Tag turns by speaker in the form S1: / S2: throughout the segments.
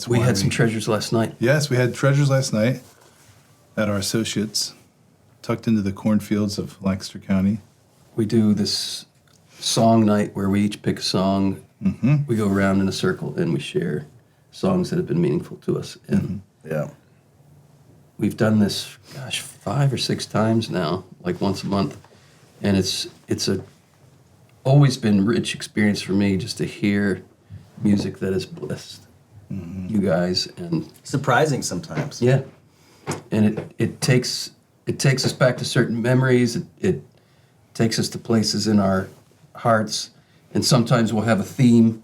S1: We had
S2: some treasures last night.
S1: Yes, we had treasures last night at our associates, tucked into the cornfields of Lancaster County.
S2: We do this song night where we each pick a song.
S1: Mm-hmm.
S2: We go around in a circle and we share songs that have been meaningful to us. And we've done this, 5 or 6 times now, like once a month. And it's always been rich experience for me just to hear music that has blessed you guys. And
S3: surprising sometimes.
S2: Yeah. And it takes us back to certain memories. It takes us to places in our hearts. And sometimes we'll have a theme.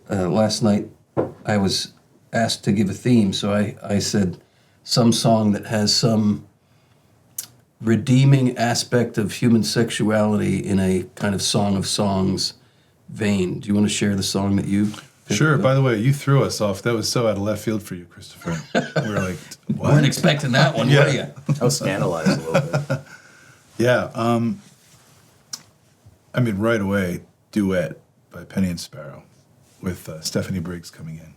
S2: Last night I was asked to give a theme, so I said some song that has some redeeming aspect of human sexuality in a kind of Song of Songs vein. Do you want to share the song that you picked?
S1: Sure. By the way, you threw us off. That was so out of left field for you, Christopher. We were like, what?
S2: Weren't expecting that one, were you?
S3: I was scandalized a little bit.
S1: Yeah. Right away, Duet by Penny Sparrow with Stephanie Briggs coming in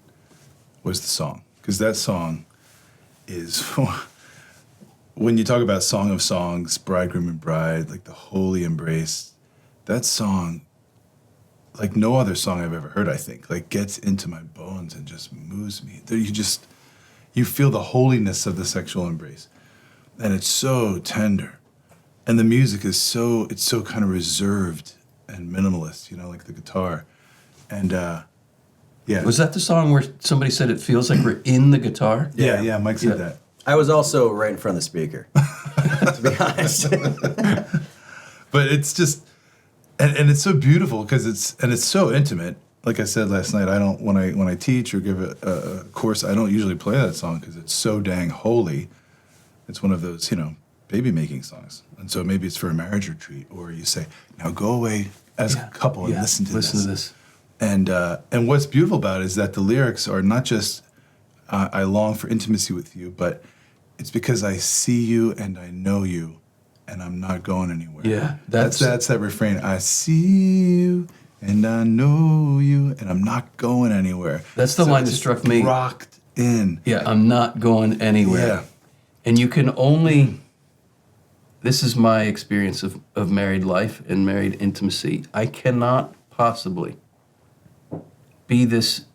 S1: was the song. Because that song is, when you talk about Song of Songs, Bridegroom and Bride, like the holy embrace, that song, like no other song I've ever heard, I think, like gets into my bones and just moves me. You feel the holiness of the sexual embrace. And it's so tender. And the music is so kind of reserved and minimalist, like the guitar. And yeah.
S2: Was that the song where somebody said it feels like we're in the guitar?
S1: Yeah, Mike said that.
S3: I was also right in front of the speaker, to be honest.
S1: But it's just, and it's so beautiful because it's so intimate. Like I said last night, I don't, when I teach or give a course, I don't usually play that song because it's so dang holy. It's one of those, baby making songs. And so maybe it's for a marriage retreat, or you say, now go away as a couple and listen to this. And what's beautiful about it is that the lyrics are not just, I long for intimacy with you, but it's because I see you and I know you and I'm not going anywhere.
S2: Yeah.
S1: That's that refrain. I see you and I know you and I'm not going anywhere.
S2: That's the line that struck me.
S1: Rocked in.
S2: Yeah, I'm not going anywhere.
S1: Yeah.
S2: And you can only, this is my experience of married life and married intimacy. I cannot possibly be this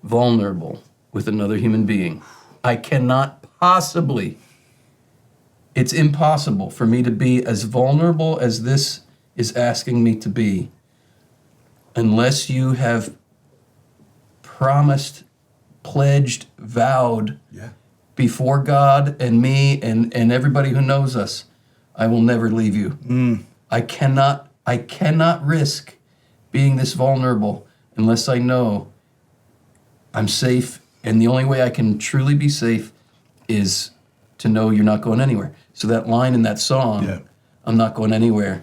S2: vulnerable with another human being. I cannot possibly. It's impossible for me to be as vulnerable as this is asking me to be unless you have promised, pledged, vowed before God and me and everybody who knows us, I will never leave you. I cannot risk being this vulnerable unless I know I'm safe, and the only way I can truly be safe is to know you're not going anywhere. So that line in that song, I'm not going anywhere,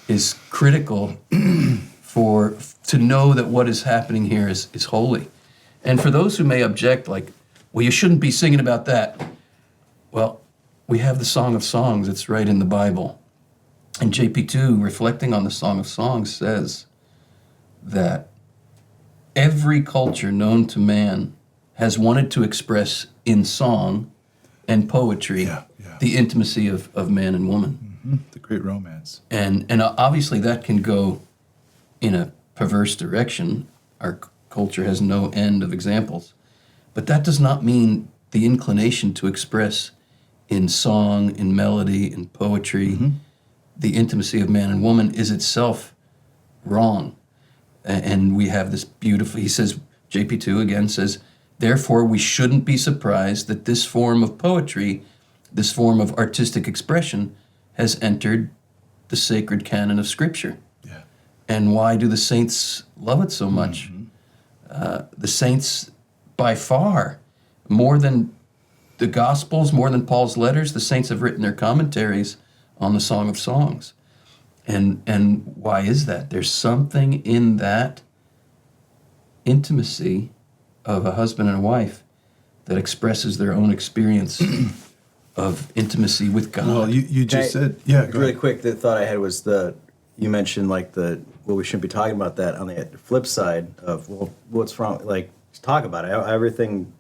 S2: is critical to know that what is happening here is holy. And for those who may object, like, well, you shouldn't be singing about that. Well, we have the Song of Songs. It's right in the Bible. And JP2, reflecting on the Song of Songs, says that every culture known to man has wanted to express in song and poetry the intimacy of man and woman.
S1: Mm-hmm. The great romance.
S2: And obviously that can go in a perverse direction. Our culture has no end of examples. But that does not mean the inclination to express in song, in melody, in poetry, the intimacy of man and woman is itself wrong. And we have this beautiful, he says, JP2 again says, therefore we shouldn't be surprised that this form of poetry, this form of artistic expression, has entered the sacred canon of Scripture.
S1: Yeah.
S2: And why do the saints love it so much? The saints, by far, more than the Gospels, more than Paul's letters, the saints have written their commentaries on the Song of Songs. And why is that? There's something in that intimacy of a husband and a wife that expresses their own experience of intimacy with God.
S1: Well, you just said, go
S3: really
S1: ahead.
S3: quick, the thought I had was you mentioned we shouldn't be talking about that on the flip side of, well, what's wrong? Like, talk about it. Everything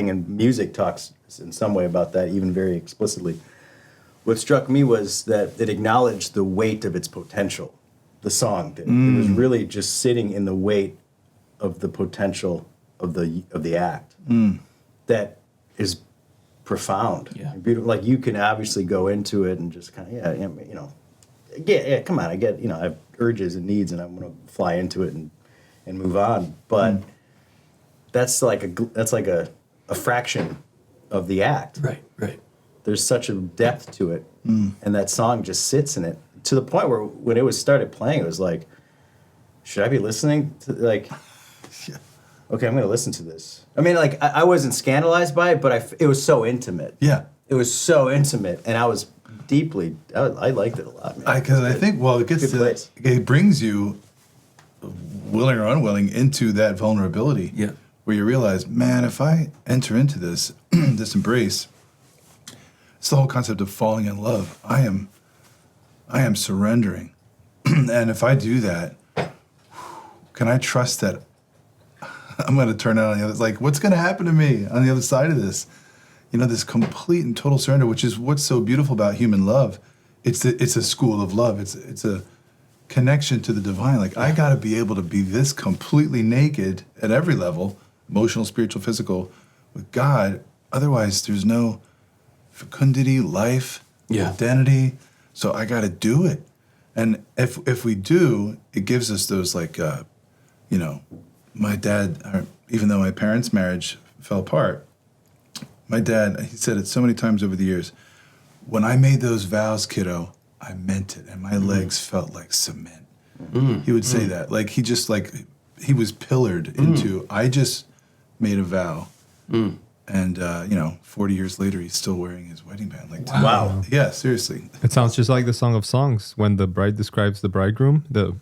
S3: in music talks in some way about that, even very explicitly. What struck me was that it acknowledged the weight of its potential. The song did. It was really just sitting in the weight of the potential of the act. That is profound.
S2: Yeah.
S3: And beautiful. Like, you can obviously go into it and just kind of, come on, I get, I have urges and needs, and I'm going to fly into it and move on. But that's like a fraction of the act.
S2: Right.
S3: There's such a depth to it, and that song just sits in it to the point where when it was started playing, it was like, should I be listening to, like, okay, I'm going to listen to this. I mean, like, I wasn't scandalized by it, but it was so intimate.
S1: Yeah.
S3: It was so intimate, and I was I liked it a lot, man.
S1: Because I think, well, it brings you, willing or unwilling, into that vulnerability.
S2: Yeah.
S1: Where you realize, man, if I enter into this, this embrace, it's the whole concept of falling in love. I am surrendering. And if I do that, can I trust that I'm going to turn out on the other, like, what's going to happen to me on the other side of this? This complete and total surrender, which is what's so beautiful about human love. It's a school of love. It's a connection to the divine. Like, I got to be able to be this completely naked at every level, emotional, spiritual, physical, with God. Otherwise, there's no fecundity, life, identity. So I got to do it. And if we do, it gives us those, like, my dad, even though my parents' marriage fell apart, my dad, he said it so many times over the years, when I made those vows, kiddo, I meant it, and my legs felt like cement. He would say that. Like, he just, like, he was pillared into, I just made a vow. And, 40 years later, he's still wearing his wedding band. Like,
S3: Wow.
S1: Yeah, seriously.
S4: It sounds just like the Song of Songs when the bride describes the bridegroom, the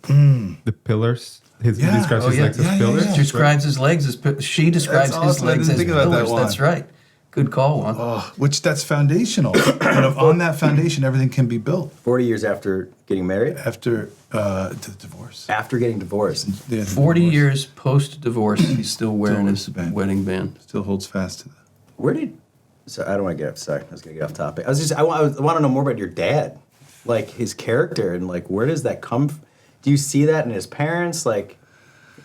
S4: pillars. He describes his legs as pillars.
S2: She describes his legs as she describes
S1: That's
S2: his
S1: awesome. I
S2: legs
S1: didn't
S2: as
S1: think about that
S2: pillars.
S1: one.
S2: That's right. Good call, Juan.
S1: Which that's foundational. And on that foundation, everything can be built.
S3: 40 years after getting married?
S1: After the divorce.
S3: After getting divorced.
S1: Yeah, the
S2: 40
S1: divorce.
S2: years post-divorce, he's still wearing
S1: wears
S2: his
S1: the band.
S2: wedding band.
S1: Still holds fast to that.
S3: Where did... So I don't want to get... Sorry, I was going to get off topic. I want to know more about your dad. Like, his character, and, like, where does that come from? Do you see that in his parents? Like,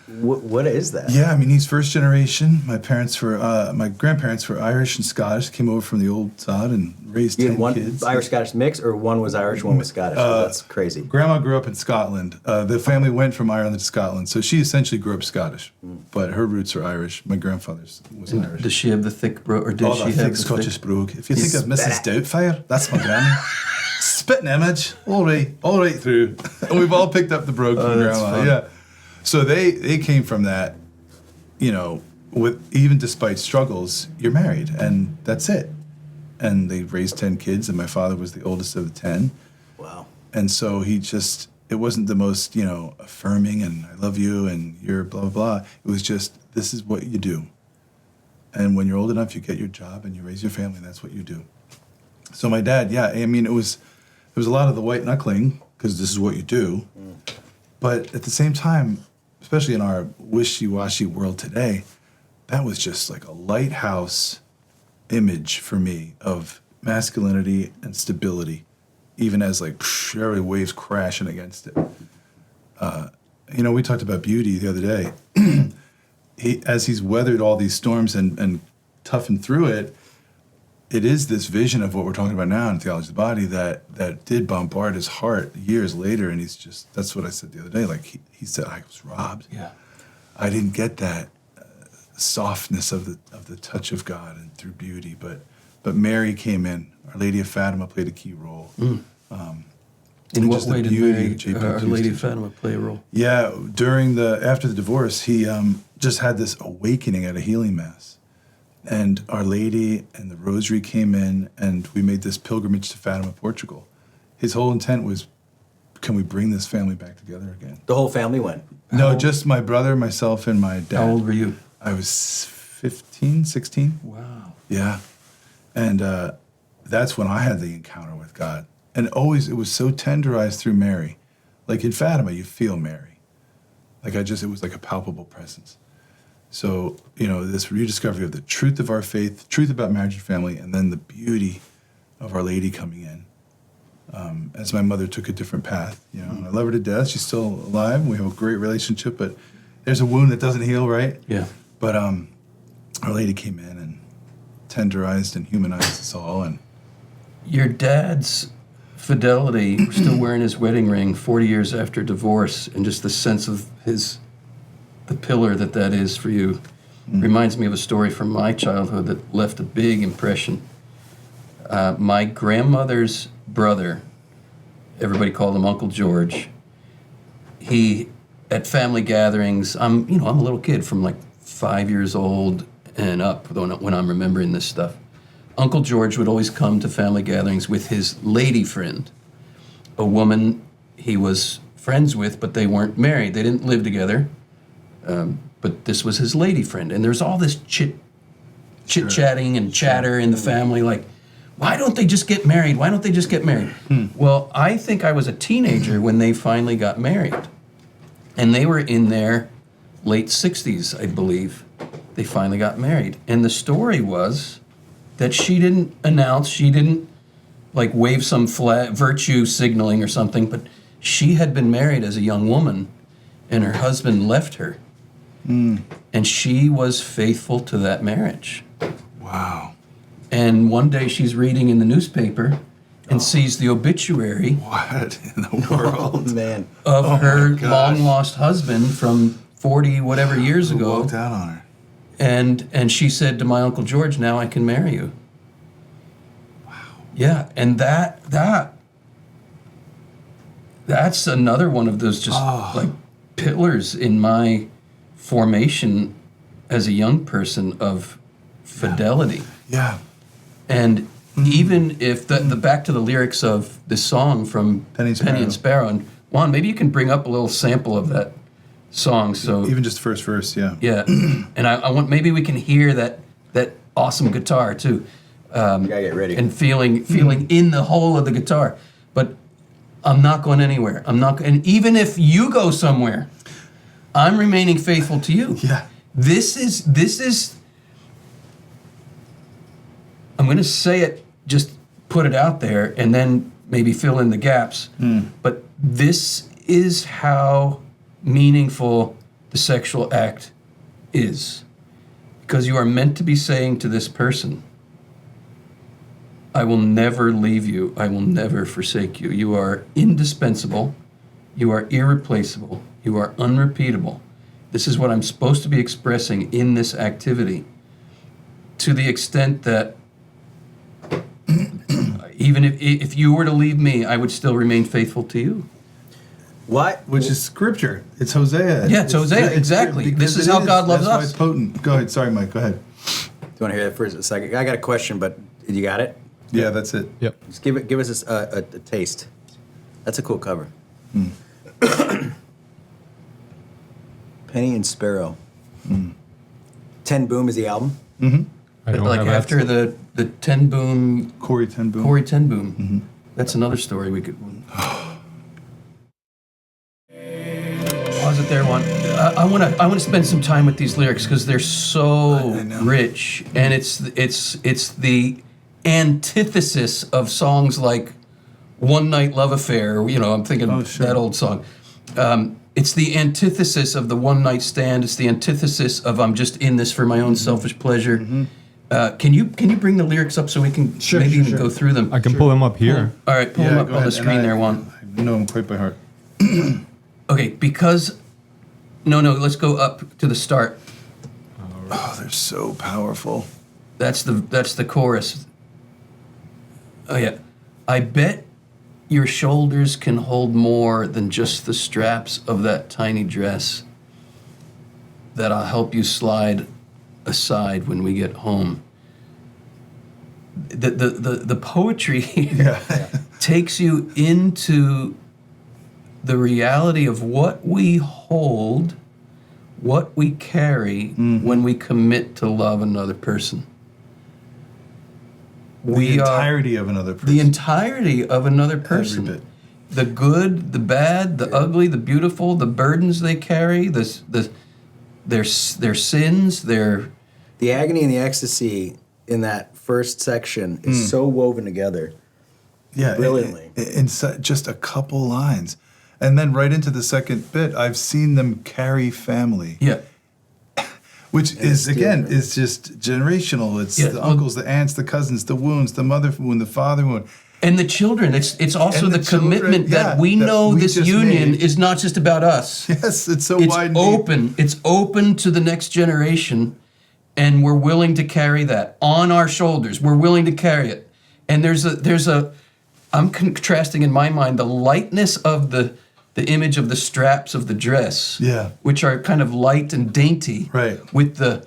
S3: what is that?
S1: Yeah, I mean, he's first generation. My grandparents were Irish and Scottish, came over from the old sod and raised
S3: You
S1: 10
S3: had one
S1: kids.
S3: Irish-Scottish mix, or one was Irish, one was Scottish? That's crazy.
S1: Grandma grew up in Scotland. The family went from Ireland to Scotland, so she essentially grew up Scottish, but her roots are Irish. My grandfather's was Irish.
S2: Does she have the thick bro, or did
S1: Oh,
S2: she
S1: that
S2: have
S1: thick
S2: the
S1: Scottish
S2: thick?
S1: brogue. If you think of Mrs. Doubtfire, that's my granny. Spitting image, all right through. And we've all picked up the brogue from
S2: that's
S1: grandma.
S2: fun.
S1: Yeah. So they came from that, with even despite struggles, you're married and that's it. And they raised 10 kids, and my father was the oldest of the 10.
S3: Wow.
S1: And so it wasn't the most, affirming and I love you and you're blah, blah, blah. It was just, this is what you do. And when you're old enough, you get your job and you raise your family, and that's what you do. So my dad, yeah, I mean, there was a lot of the white knuckling, because this is what you do. But at the same time, especially in our wishy-washy world today, that was just like a lighthouse image for me of masculinity and stability, even as, like, every wave's crashing against it. We talked about beauty the other day. As he's weathered all these storms and toughened through it, it is this vision of what we're talking about now in Theology of the Body that did bombard his heart years later, and that's what I said the other day. Like, he said, I was robbed.
S2: Yeah.
S1: I didn't get that softness of the touch of God and through beauty, but Mary came in. Our Lady of Fatima played a key role.
S2: In what
S1: just the
S2: way did
S1: beauty
S2: Mary,
S1: of J.P.
S2: Our Lady of
S1: Tuesday.
S2: Fatima play a role?
S1: Yeah, after the divorce, he just had this awakening at a healing mass. And Our Lady and the Rosary came in, and we made this pilgrimage to Fatima, Portugal. His whole intent was, can we bring this family back together again?
S3: The whole family went.
S1: No, just my brother, myself, and my dad.
S2: How old were you?
S1: I was 15, 16.
S2: Wow.
S1: Yeah. And that's when I had the encounter with God. And always, it was so tenderized through Mary. Like in Fatima, you feel Mary. Like it was like a palpable presence. So, this rediscovery of the truth of our faith, truth about marriage and family, and then the beauty of Our Lady coming in. As my mother took a different path, and I love her to death. She's still alive. We have a great relationship, but there's a wound that doesn't heal, right?
S2: Yeah.
S1: But Our Lady came in and tenderized and humanized us all. And
S2: Your dad's fidelity, still wearing his wedding ring 40 years after divorce, and just the sense of the pillar that is for you, reminds me of a story from my childhood that left a big impression. My grandmother's brother, everybody called him Uncle George. He, at family gatherings, I'm a little kid from like 5 years old and up when I'm remembering this stuff. Uncle George would always come to family gatherings with his lady friend, a woman he was friends with, but they weren't married. They didn't live together, but this was his lady friend. And there's all this chit-chatting and chatter in the family, like, why don't they just get married? Why don't they just get married? Well, I think I was a teenager when they finally got married. And they were in their late 60s, I believe. They finally got married. And the story was that she didn't announce, she didn't like wave some flag, virtue signaling or something, but she had been married as a young woman and her husband left her. And she was faithful to that marriage.
S1: wow.
S2: And one day she's reading in the newspaper and sees the obituary
S1: What in the world?
S3: Oh, man.
S2: of her
S1: my gosh.
S2: long-lost husband from 40 whatever years
S1: Who
S2: ago.
S1: walked out on her?
S2: And she said to my Uncle George, now I can marry you. Wow. Yeah, and that's another one of those just like pillars in my formation as a young person of fidelity.
S1: Yeah.
S2: And even if the back to the lyrics of this song from
S1: Penny
S2: and Sparrow, and Juan, maybe you can bring up a little sample of that song. So
S1: Even just first verse, yeah.
S2: yeah, and I want maybe we can hear that awesome guitar too,
S3: You gotta get ready.
S2: and feeling in the whole of the guitar. But I'm not going anywhere. And even if you go somewhere, I'm remaining faithful to you.
S1: Yeah.
S2: This is. I'm going to say it, just put it out there, and then maybe fill in the gaps. But this is how meaningful the sexual act is. Because you are meant to be saying to this person, I will never leave you. I will never forsake you. You are indispensable. You are irreplaceable. You are unrepeatable. This is what I'm supposed to be expressing in this activity, to the extent that even if you were to leave me, I would still remain faithful to you.
S3: What?
S1: Which is scripture. It's Hosea.
S2: Yeah, it's Hosea, exactly.
S1: because
S2: This is
S1: it
S2: how God loves
S1: That's
S2: us.
S1: why potent. Go ahead. Sorry, Mike. Go ahead.
S3: Do you want to hear that first? A second. I got a question, but you got it?
S1: Yeah, that's it.
S4: Yep.
S3: Just give us a taste. That's a cool cover. Penny and Sparrow. 10 Boom is the album.
S4: I don't
S2: Like
S4: have
S2: after
S4: access.
S2: the Ten Boom,
S1: Corey Ten Boom.
S2: Corey Ten Boom. That's another story we could. Pause it there, one. I want to spend some time with these lyrics because they're so
S1: I know.
S2: rich, and it's the antithesis of songs like "One Night Love Affair." I'm thinking
S1: Oh, sure.
S2: that old song. It's the antithesis of the one night stand. It's the antithesis of I'm just in this for my own selfish pleasure. Can you bring the lyrics up so we can
S1: Sure,
S2: maybe
S1: sure,
S2: even
S1: sure.
S2: go through them?
S4: I can pull them up here.
S2: All right, pull them up
S1: go
S2: on the
S1: ahead.
S2: screen
S1: And
S2: there, Juan.
S1: I know them quite by heart.
S2: Okay, because no, let's go up to the start.
S1: Oh, they're so powerful.
S2: That's the chorus. Oh yeah, I bet your shoulders can hold more than just the straps of that tiny dress that I'll help you slide aside when we get home. The poetry takes you into the reality of what we hold, what we carry when we commit to love another person.
S1: The entirety of another person.
S2: The entirety of another person.
S1: Every bit.
S2: The good, the bad, the ugly, the beautiful, the burdens they carry, the their sins, their
S3: The agony and the ecstasy in that first section is so woven together.
S1: Yeah,
S3: brilliantly.
S1: In just a couple lines. And then right into the second bit, I've seen them carry family.
S2: yeah.
S1: Which is, again, is just generational. It's the
S2: well,
S1: uncles, the aunts, the cousins, the wounds, the mother wound, the father wound.
S2: And the children. It's also
S1: And
S2: the
S1: the children,
S2: commitment that
S1: yeah,
S2: we
S1: that
S2: know
S1: we
S2: this
S1: just
S2: union
S1: made.
S2: is not just about us.
S1: Yes, it's so
S2: It's
S1: wide and deep.
S2: open. It's open to the next generation, and we're willing to carry that on our shoulders. We're willing to carry it. And there's a I'm contrasting in my mind the lightness of the image of the straps of the dress,
S1: Yeah.
S2: which are kind of light and dainty,
S1: Right.
S2: with the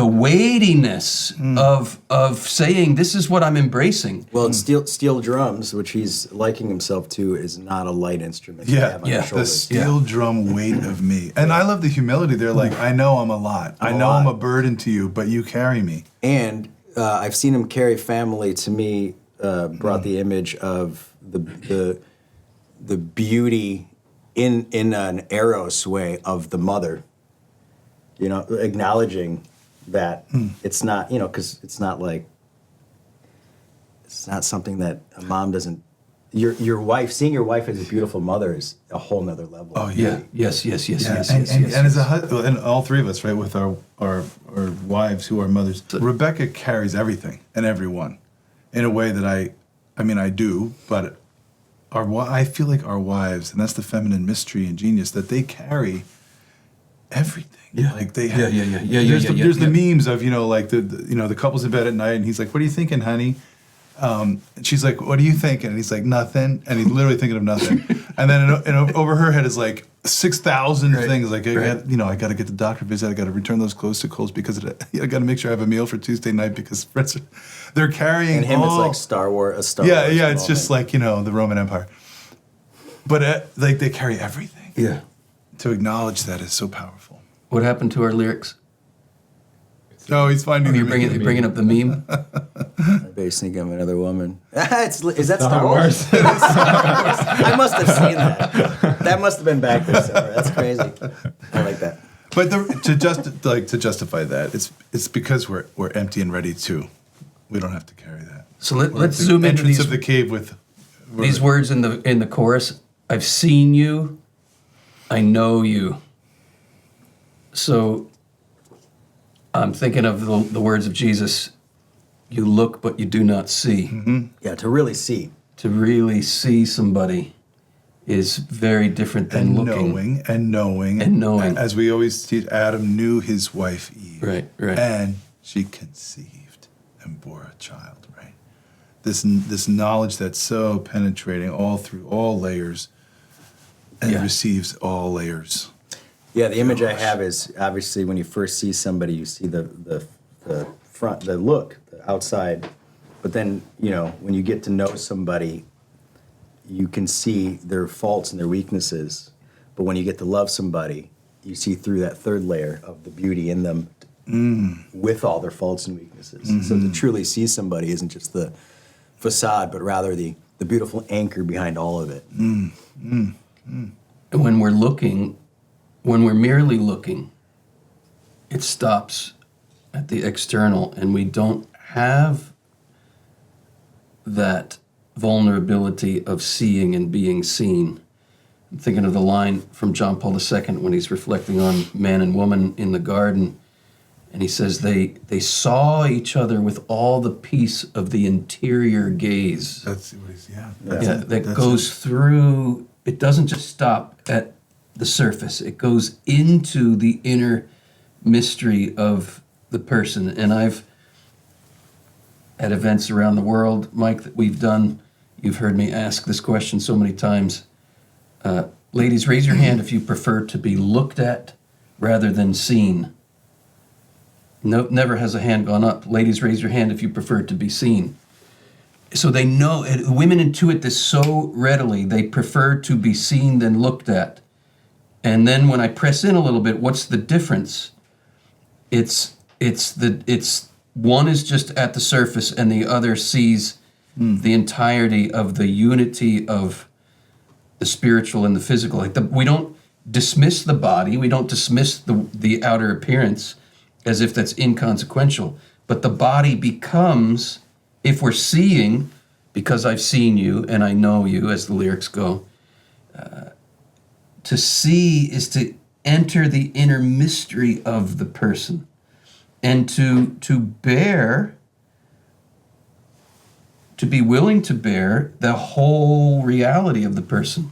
S2: weightiness of saying, this is what I'm embracing.
S3: Well, steel drums, which he's liking himself to, is not a light instrument to
S1: Yeah,
S3: have on
S2: yeah.
S3: your
S1: the
S3: shoulders.
S1: steel drum weight of me. And I love the humility. They're like, I know I'm a lot. I know I'm a burden to you, but you carry me.
S3: And I've seen him carry family. To me, brought the image of the beauty in an Eros way of the mother. You know, acknowledging that it's not, you know, because it's not something that a mom doesn't. Your wife, seeing your wife as a beautiful mother is a whole nother level.
S1: Oh,
S2: Yeah. Yes.
S1: Yeah,
S2: Yes.
S1: and as and all three of us, right, with our wives who are mothers, Rebecca carries everything and everyone in a way that I do, but I feel like our wives, and that's the feminine mystery and genius, that they carry everything.
S2: Yeah.
S1: Like they
S2: Yeah, yeah, yeah, yeah,
S1: There's,
S2: yeah,
S1: the,
S2: yeah,
S1: there's
S2: yeah.
S1: the memes of, you know, like the couple's in bed at night and he's like, "What are you thinking, honey?" And she's like, "What are you thinking?" And he's like, "Nothing." And he's literally thinking of nothing. And then over her head is like 6,000 things. Like, I got to get the doctor visit. I got to return those clothes to Kohl's because I got to make sure I have a meal for Tuesday night because friends they're carrying.
S3: And him, it's
S1: all,
S3: like Star Wars.
S1: yeah. It's just like, you know, the Roman Empire. But like they carry everything.
S2: Yeah.
S1: To acknowledge that is so powerful.
S2: What happened to our lyrics?
S1: No, he's finding.
S2: You're bringing up the meme.
S3: Maybe thinking of another woman. Is that Star Wars? I must have seen that. That must have been back there somewhere. That's crazy. I like that.
S1: But to justify that, it's because we're empty and ready too. We don't have to carry that.
S2: So let's zoom into
S1: Entrance
S2: these
S1: of the cave with
S2: these words in the chorus. I've seen you. I know you. So I'm thinking of the words of Jesus. You look, but you do not see.
S1: Mm-hmm.
S3: Yeah, to really see.
S2: To really see somebody is very different than looking.
S1: knowing. As we always teach, Adam knew his wife Eve.
S2: Right.
S1: And she conceived and bore a child, right? This knowledge that's so penetrating all through all layers and receives all layers.
S3: Yeah, the image I have is obviously when you first see somebody, you see the front, the look, the outside. But then, you know, when you get to know somebody, you can see their faults and their weaknesses. But when you get to love somebody, you see through that third layer of the beauty in them with all their faults and weaknesses. Mm-hmm. So to truly see somebody isn't just the facade, but rather the beautiful anchor behind all of it.
S2: And when we're merely looking, it stops at the external, and we don't have that vulnerability of seeing and being seen. I'm thinking of the line from John Paul II when he's reflecting on man and woman in the garden, and he says they saw each other with all the peace of the interior gaze.
S1: That's what he's,
S2: That goes through. It doesn't just stop at the surface. It goes into the inner mystery of the person. And I've, at events around the world, Mike, that we've done, you've heard me ask this question so many times. Ladies, raise your hand if you prefer to be looked at rather than seen. No, never has a hand gone up. Ladies, raise your hand if you prefer to be seen. So they know, women intuit this so readily. They prefer to be seen than looked at. And then when I press in a little bit, what's the difference? It's one is just at the surface and the other sees the entirety of the unity of the spiritual and the physical. Like we don't dismiss the body. We don't dismiss the outer appearance as if that's inconsequential. But the body becomes, if we're seeing, because I've seen you and I know you, as the lyrics go, to see is to enter the inner mystery of the person and to bear, to be willing to bear the whole reality of the person.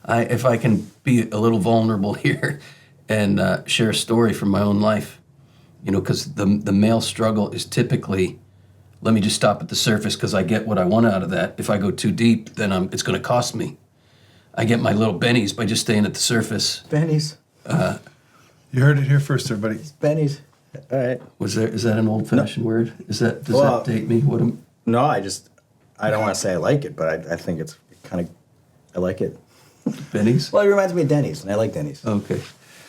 S2: If I can be a little vulnerable here and share a story from my own life, because the male struggle is typically, let me just stop at the surface because I get what I want out of that. If I go too deep, then it's going to cost me. I get my little bennies by just staying at the surface.
S3: Bennies.
S1: You heard it here first, everybody.
S3: Bennies. All right.
S2: Is that an old-fashioned word? Does that date me?
S3: No, I don't want to say I like it, but I think it's kind of, I like it.
S2: Bennies?
S3: Well, it reminds me of Denny's, and I like Denny's.
S2: Okay.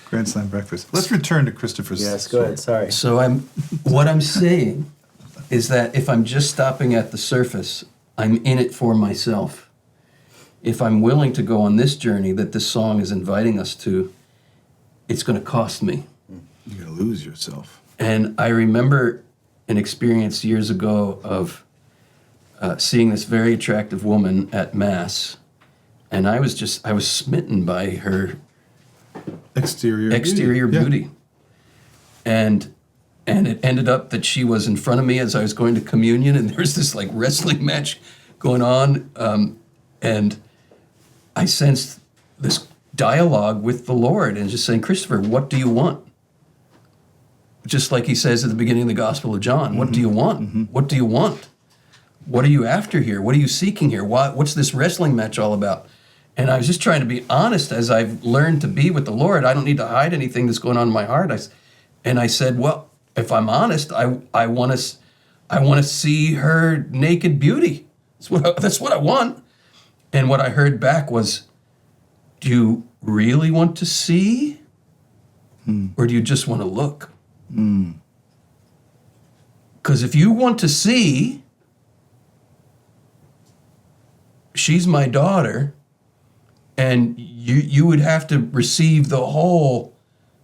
S1: Grand Slam breakfast. Let's return to Christopher's
S3: Yes, go ahead. Sorry.
S2: So what I'm saying is that if I'm just stopping at the surface, I'm in it for myself. If I'm willing to go on this journey that this song is inviting us to, it's going to cost me.
S1: You're going to lose yourself. And
S2: I remember an experience years ago of seeing this very attractive woman at Mass, and I was smitten by her exterior beauty. And it ended up that she was in front of me as I was going to communion, and there was this like wrestling match going on, and I sensed this dialogue with the Lord and just saying, Christopher, what do you want? Just like he says at the beginning of the Gospel of John, mm-hmm. What do you want? Mm-hmm. What do you want? What are you after here? What are you seeking here? What's this wrestling match all about? And I was just trying to be honest as I've learned to be with the Lord. I don't need to hide anything that's going on in my heart. I said, well, if I'm honest, I want to see her naked beauty. That's what I want. And what I heard back was, do you really want to see? Or do you just want to look? Because if you want to see, she's my daughter, and you would have to receive the whole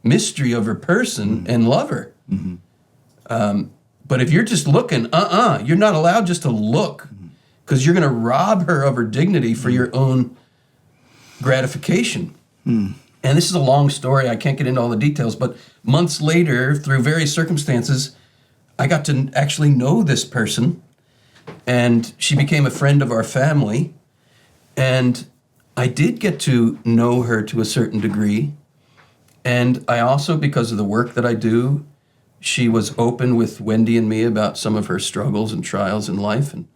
S2: mystery of her person and love her. Mm-hmm. But if you're just looking, you're not allowed just to look, because you're going to rob her of her dignity for your own gratification. And this is a long story. I can't get into all the details, but months later, through various circumstances, I got to actually know this person, and she became a friend of our family. And I did get to know her to a certain degree. And I also, because of the work that I do, she was open with Wendy and me about some of her struggles and trials in life. And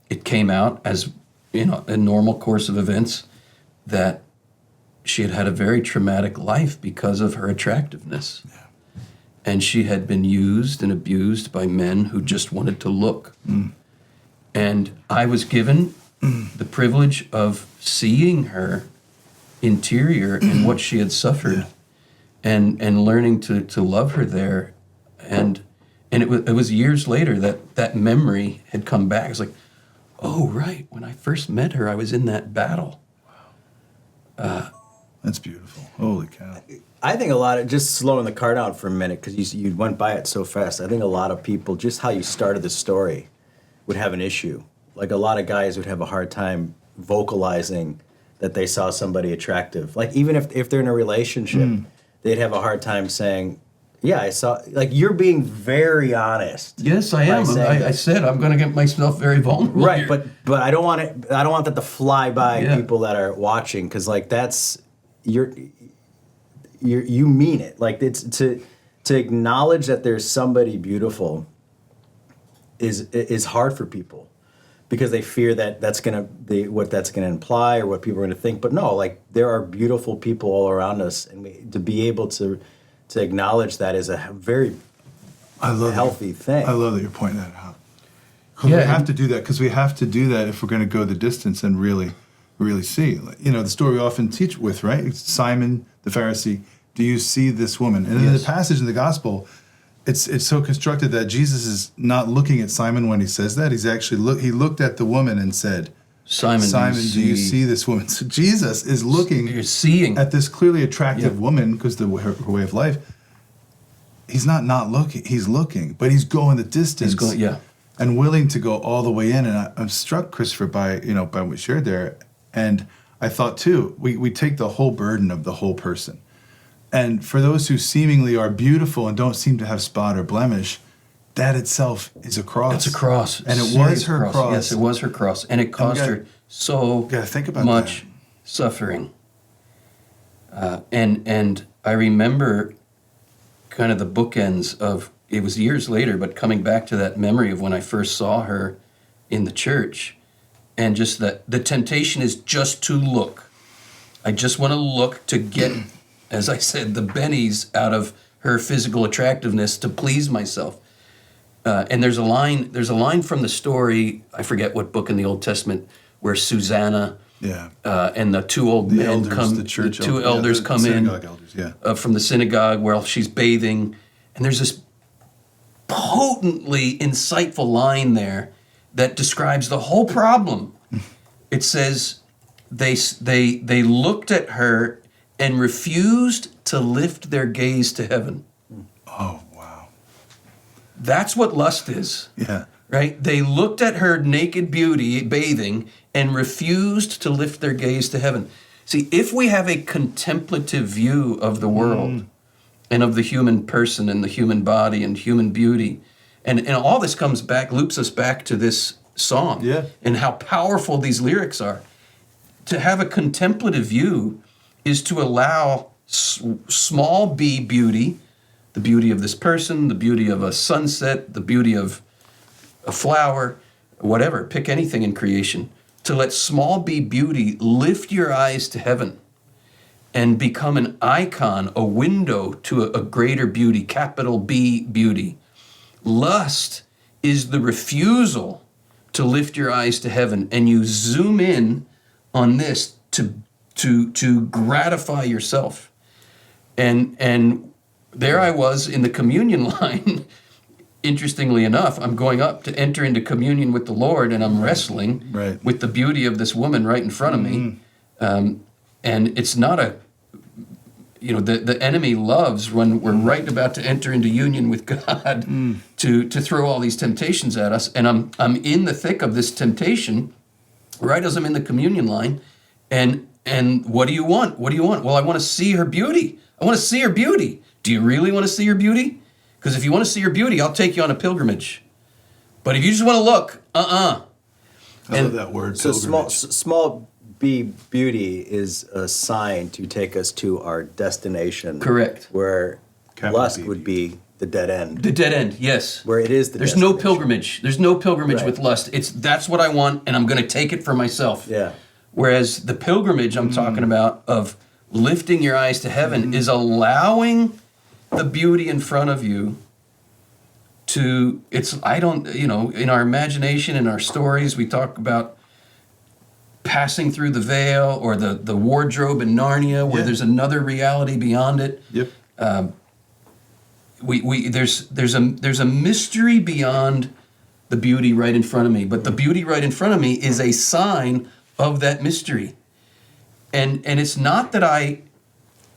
S2: it came out as, a normal course of events that she had had a very traumatic life because of her attractiveness. Yeah. And she had been used and abused by men who just wanted to look. And I was given the privilege of seeing her interior and what she had suffered, and learning to love her there. And it was years later that memory had come back. It's like, oh, right, when I first met her, I was in that battle.
S1: Wow. That's beautiful. Holy cow.
S3: I think a lot of, just slowing the car down for a minute, because you went by it so fast, I think a lot of people, just how you started the story, would have an issue. Like a lot of guys would have a hard time vocalizing that they saw somebody attractive. Like even if they're in a relationship, they'd have a hard time saying, yeah, I saw, like you're being very honest.
S2: Yes, I am. I said I'm going to get myself very vulnerable.
S3: Right,
S2: here.
S3: but I don't want that to fly by people that are watching, because like that's, you mean it. Like it's to acknowledge that there's somebody beautiful is hard for people, because they fear that what that's gonna imply or what people are gonna think. But no, like there are beautiful people all around us, and to be able to acknowledge that is a very healthy thing.
S1: I love that you're pointing that out. We have to do that, because we have to do that if we're going to go the distance and really see. The story we often teach with, right? It's Simon the Pharisee. Do you see this woman? And in the passage in the gospel, it's so constructed that Jesus is not looking at Simon when he says that. He's actually he looked at the woman and said,
S2: Simon,
S1: do you see this woman? So Jesus is looking
S2: You're seeing.
S1: at this clearly attractive
S2: Yeah.
S1: woman because her way of life. He's not looking. He's looking, but he's going the distance.
S2: He's going, yeah.
S1: And willing to go all the way in. And I'm struck, Christopher, by what we shared there. And I thought too, we take the whole burden of the whole person. And for those who seemingly are beautiful and don't seem to have spot or blemish, that itself is a cross.
S2: It's a cross.
S1: And it
S2: Serious
S1: was her cross.
S2: Yes, it was her cross. And it cost her so
S1: gotta think about
S2: much
S1: that.
S2: suffering. And I remember kind of the bookends of, it was years later, but coming back to that memory of when I first saw her in the church, and just that the temptation is just to look. I just want to look to get, as I said, the bennies out of her physical attractiveness to please myself. And there's a line from the story, I forget what book in the Old Testament, where Susanna and the two old men
S1: elders,
S2: come,
S1: the church
S2: two
S1: elders,
S2: elders
S1: the
S2: come in
S1: synagogue elders,
S2: from the synagogue while she's bathing, and there's this potently insightful line there that describes the whole problem. It says they looked at her and refused to lift their gaze to heaven.
S1: Oh, wow.
S2: That's what lust is.
S1: Yeah.
S2: Right? They looked at her naked beauty bathing and refused to lift their gaze to heaven. See, if we have a contemplative view of the world and of the human person and the human body and human beauty, and all this comes back, loops us back to this song and how powerful these lyrics are. To have a contemplative view is to allow small b beauty, the beauty of this person, the beauty of a sunset, the beauty of a flower, whatever, pick anything in creation, to let small b beauty lift your eyes to heaven and become an icon, a window to a greater beauty, capital B beauty. Lust is the refusal to lift your eyes to heaven, and you zoom in on this to gratify yourself. And there I was in the communion line. Interestingly enough, I'm going up to enter into communion with the Lord, and I'm wrestling with the beauty of this woman right in front of me. And it's not the enemy loves when we're right about to enter into union with God to throw all these temptations at us. And I'm in the thick of this temptation right as I'm in the communion line. And what do you want? What do you want? Well, I want to see her beauty. I want to see her beauty. Do you really want to see her beauty? Because if you want to see her beauty, I'll take you on a pilgrimage. But if you just want to look,
S1: I love that word,
S3: So
S1: pilgrimage.
S3: small b beauty is a sign to take us to our destination.
S2: Correct.
S3: Where
S1: Capital
S3: lust
S1: B.
S3: would be the dead end.
S2: the dead end, yes.
S3: Where it is the
S2: There's no
S3: destination.
S2: pilgrimage. There's no pilgrimage
S3: Right.
S2: with lust. That's what I want, and I'm going to take it for myself.
S3: Yeah.
S2: Whereas the pilgrimage I'm talking about of lifting your eyes to heaven is allowing the beauty in front of you to, in our imagination, in our stories, we talk about passing through the veil or the wardrobe in Narnia where there's another reality beyond it.
S1: Yep.
S2: There's a mystery beyond the beauty right in front of me, but the beauty right in front of me is a sign of that mystery. And it's not that I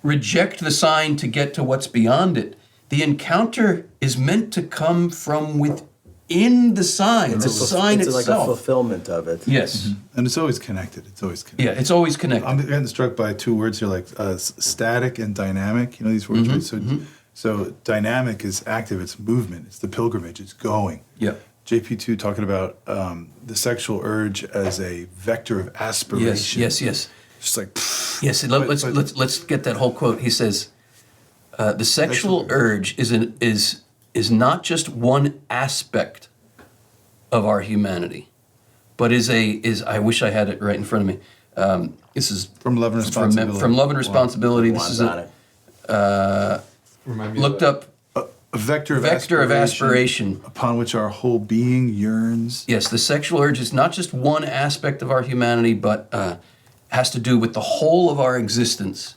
S2: reject the sign to get to what's beyond it. The encounter is meant to come from within the sign, the sign
S3: it's
S2: itself.
S3: like a fulfillment of it.
S2: Yes.
S1: And it's always connected.
S2: Yeah, it's always connected.
S1: I'm getting struck by two words here, like static and dynamic. You know these words, right? So dynamic is active. It's movement. It's the pilgrimage. It's going.
S2: Yeah.
S1: JP2 talking about the sexual urge as a vector of aspiration.
S2: Yes.
S1: Just like
S2: Yes, let's get that whole quote. He says, "The sexual urge is not just one aspect of our humanity, but is I wish I had it right in front of me. This is
S1: from Love and Responsibility.
S2: From Love and Responsibility. This is
S3: on it.
S2: looked up
S1: a vector of
S2: aspiration
S1: upon which our whole being yearns.
S2: Yes, the sexual urge is not just one aspect of our humanity, but has to do with the whole of our existence.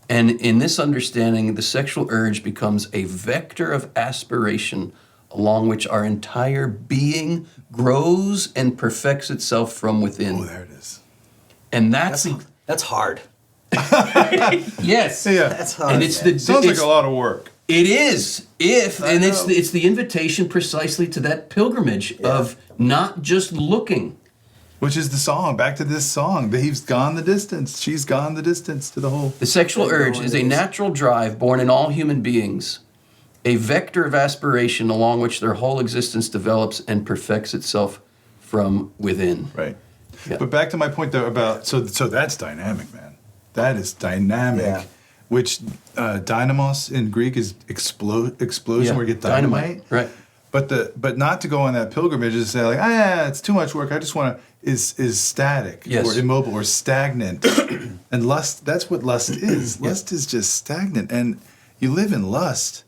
S2: And in this understanding, the sexual urge becomes a vector of aspiration along which our entire being grows and perfects itself from within.
S1: Oh, there it is.
S2: And that's
S3: hard.
S2: yes.
S1: Yeah.
S3: That's hard.
S2: And it's
S3: man.
S2: the
S1: Sounds like
S2: it's-
S1: a lot of work.
S2: It is. And it's
S1: know.
S2: the invitation precisely to that pilgrimage of not just looking.
S1: Which is the song. Back to this song. He's gone the distance. She's gone the distance to the whole.
S2: The sexual
S3: I know
S2: urge
S3: what
S2: is
S3: it
S2: a
S3: is.
S2: natural drive born in all human beings, a vector of aspiration along which their whole existence develops and perfects itself from within.
S1: Right.
S2: Yeah.
S1: But back to my point though about so that's dynamic, man. That is dynamic.
S3: Yeah.
S1: Which dynamos in Greek is explosion, where you get dynamite.
S2: Right.
S1: But not to go on that pilgrimage and say like, it's too much work. I just want to is static
S2: Yes.
S1: or immobile or stagnant. And lust, that's what lust is. Lust is just stagnant, and you live in lust,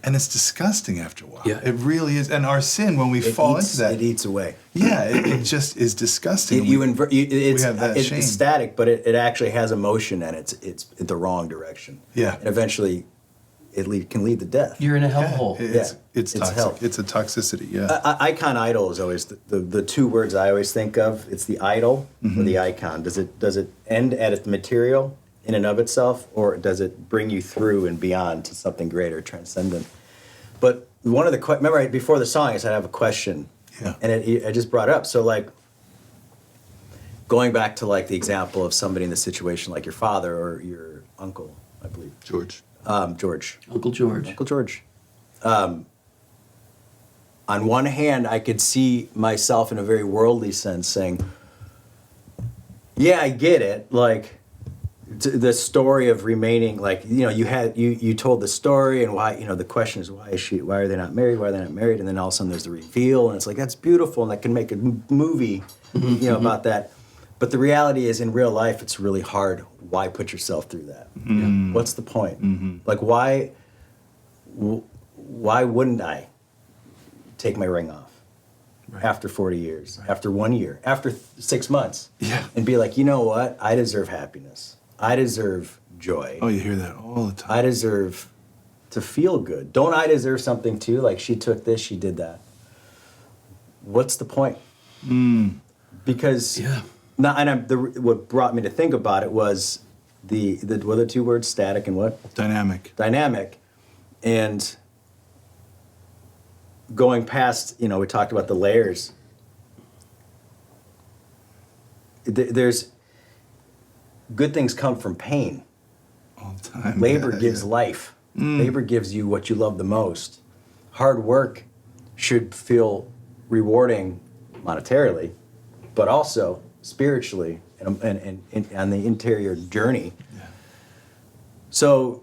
S1: and it's disgusting after a while.
S2: Yeah.
S1: It really is. And our sin, when we
S3: It
S1: fall
S3: eats,
S1: into that,
S3: it eats away.
S1: it just is disgusting.
S3: It's
S1: have that shame.
S3: static, but it actually has emotion, and it's in the wrong direction.
S1: Yeah.
S3: And eventually, can lead to death.
S2: You're in a hellhole.
S1: It's
S3: It's
S1: toxic.
S3: hell.
S1: It's a toxicity. Yeah.
S3: Icon idol is always the two words I always think of. It's the idol or the icon. Does it end at the material in and of itself, or does it bring you through and beyond to something greater, transcendent? But one of the remember before the song I said I have a question.
S1: Yeah.
S3: And I just brought it up. So like going back to like the example of somebody in the situation like your father or your uncle, I believe.
S1: George.
S3: George.
S2: Uncle George.
S3: Uncle George. On one hand, I could see myself in a very worldly sense saying, yeah, I get it. Like, the story of remaining, like, you told the story, and why, the question is, why are they not married? Why are they not married? And then all of a sudden there's the reveal, and it's like, that's beautiful, and that can make a movie, about that. But the reality is, in real life, it's really hard. Why put yourself through that? What's the point? Like, why wouldn't I take my ring off after 40 years, after 1 year, after 6 months, and be like, you know what? I deserve happiness. I deserve joy.
S1: Oh, you hear that all the time.
S3: I deserve to feel good. Don't I deserve something too? Like, she took this, she did that. What's the point? Because what brought me to think about it was the what are the two words? Static and what?
S1: Dynamic.
S3: Dynamic. And going past, we talked about the layers. There's good things come from pain.
S1: All the time.
S3: Labor
S1: Yeah,
S3: gives
S1: yeah.
S3: life. Labor gives you what you love the most. Hard work should feel rewarding monetarily, but also spiritually and on the interior journey.
S1: Yeah.
S3: So,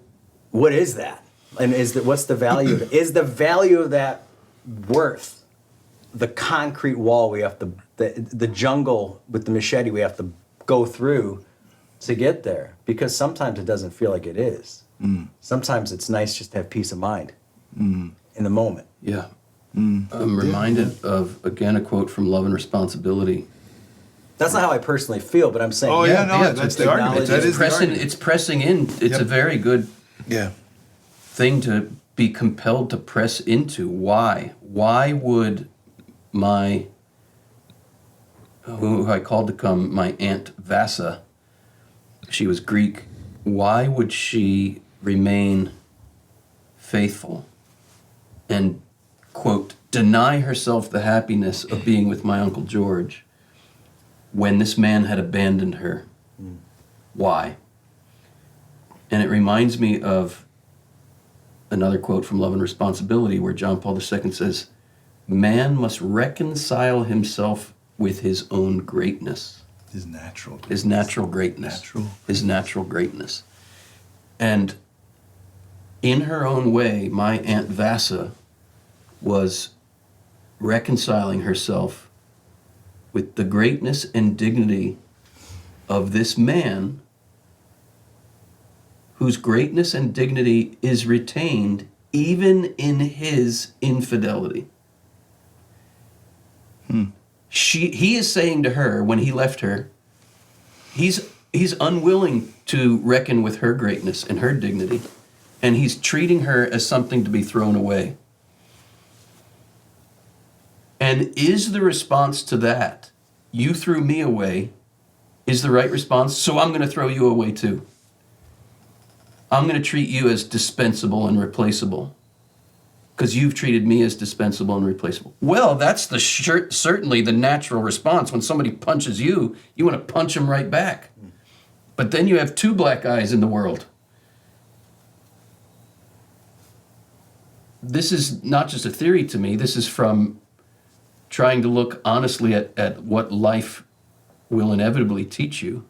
S3: what is that? And what's the value of it? Is the value of that worth the concrete wall we have to, the jungle with the machete we have to go through to get there? Because sometimes it doesn't feel like it is. Sometimes it's nice just to have peace of mind in the moment.
S2: Yeah. I'm reminded of, again, a quote from Love and Responsibility.
S3: That's not how I personally feel, but I'm saying,
S1: Oh, yeah, no,
S2: yeah,
S1: that's
S3: to
S1: the argument.
S3: acknowledge
S1: That
S3: it's
S1: is the argument.
S2: It's pressing in. It's a very good
S1: Yeah.
S2: thing to be compelled to press into. Why? Why would who I called to come, my Aunt Vasa, she was Greek, why would she remain faithful and, quote, deny herself the happiness of being with my Uncle George when this man had abandoned her? Why? And it reminds me of another quote from Love and Responsibility where John Paul II says, man must reconcile himself with his own greatness.
S1: His natural.
S2: His natural greatness. His natural greatness. And in her own way, my Aunt Vasa was reconciling herself with the greatness and dignity of this man whose greatness and dignity is retained even in his infidelity. He is saying to her when he left her, he's unwilling to reckon with her greatness and her dignity, and he's treating her as something to be thrown away. And is the response to that, you threw me away, is the right response? So I'm going to throw you away too. I'm going to treat you as dispensable and replaceable because you've treated me as dispensable and replaceable. Well, that's certainly the natural response. When somebody punches you, you want to punch them right back. But then you have two black guys in the world. This is not just a theory to me. This is from trying to look honestly at what life will inevitably teach you.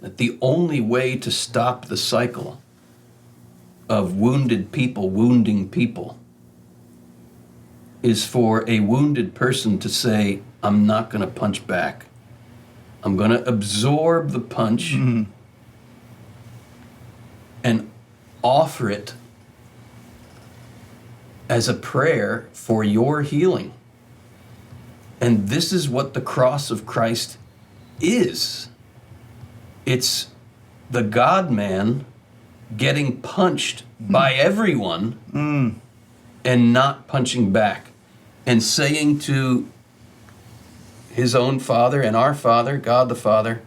S2: That the only way to stop the cycle of wounded people wounding people is for a wounded person to say, I'm not going to punch back. I'm going to absorb the punch and offer it as a prayer for your healing. And this is what the cross of Christ is. It's the God-man getting punched by everyone and not punching back and saying to his own Father and our Father, God the Father,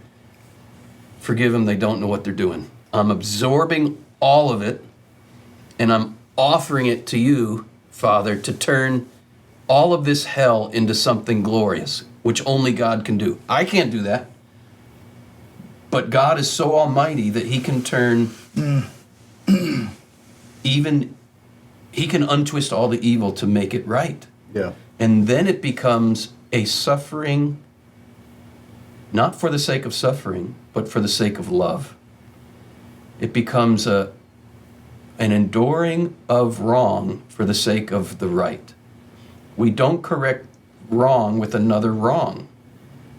S2: forgive them, they don't know what they're doing. I'm absorbing all of it and I'm offering it to you, Father, to turn all of this hell into something glorious, which only God can do. I can't do that. But God is so almighty that he can turn he can untwist all the evil to make it right.
S3: Yeah.
S2: And then it becomes a suffering, not for the sake of suffering, but for the sake of love. It becomes an enduring of wrong for the sake of the right. We don't correct wrong with another wrong.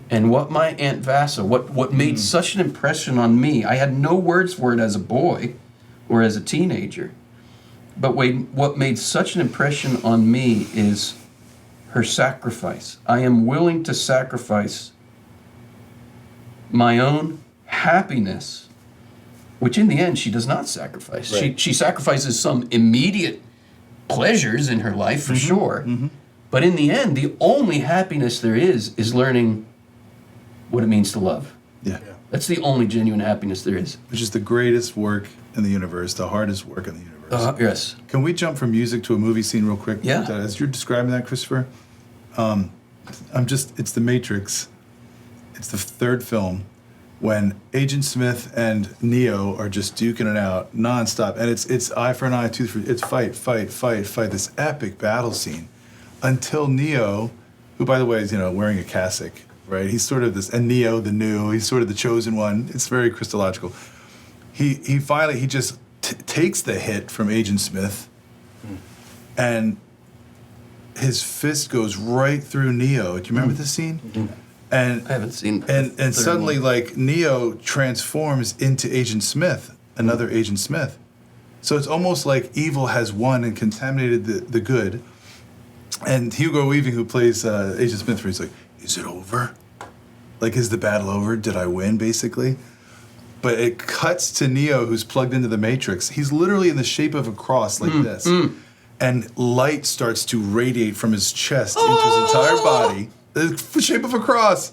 S2: And what my Aunt Vasa, what made such an impression on me, I had no words for it as a boy or as a teenager, but what made such an impression on me is her sacrifice. I am willing to sacrifice my own happiness, which in the end she does not sacrifice.
S3: Right.
S2: She sacrifices some immediate pleasures in her life for sure, but in the end, the only happiness there is learning what it means to love.
S1: Yeah.
S2: That's the only genuine happiness there is.
S1: Which is the greatest work in the universe, the hardest work in the universe.
S2: Yes.
S1: Can we jump from music to a movie scene real quick?
S2: Yeah.
S1: As you're describing that, Christopher, it's The Matrix. It's the third film when Agent Smith and Neo are just duking it out nonstop. And it's eye for an eye, tooth for, it's fight, this epic battle scene until Neo, who by the way is, wearing a cassock, right? He's sort of this, and Neo, the new, he's sort of the chosen one. It's very Christological. He finally just takes the hit from Agent Smith, and his fist goes right through Neo. Do you remember this scene? And
S2: I haven't seen
S1: and suddenly like Neo transforms into Agent Smith, another Agent Smith. So it's almost like evil has won and contaminated the good. And Hugo Weaving, who plays Agent Smith, he's like, is it over? Like, is the battle over? Did I win, basically? But it cuts to Neo, who's plugged into the Matrix. He's literally in the shape of a cross like this. And light starts to radiate from his chest into his entire body, the shape of a cross,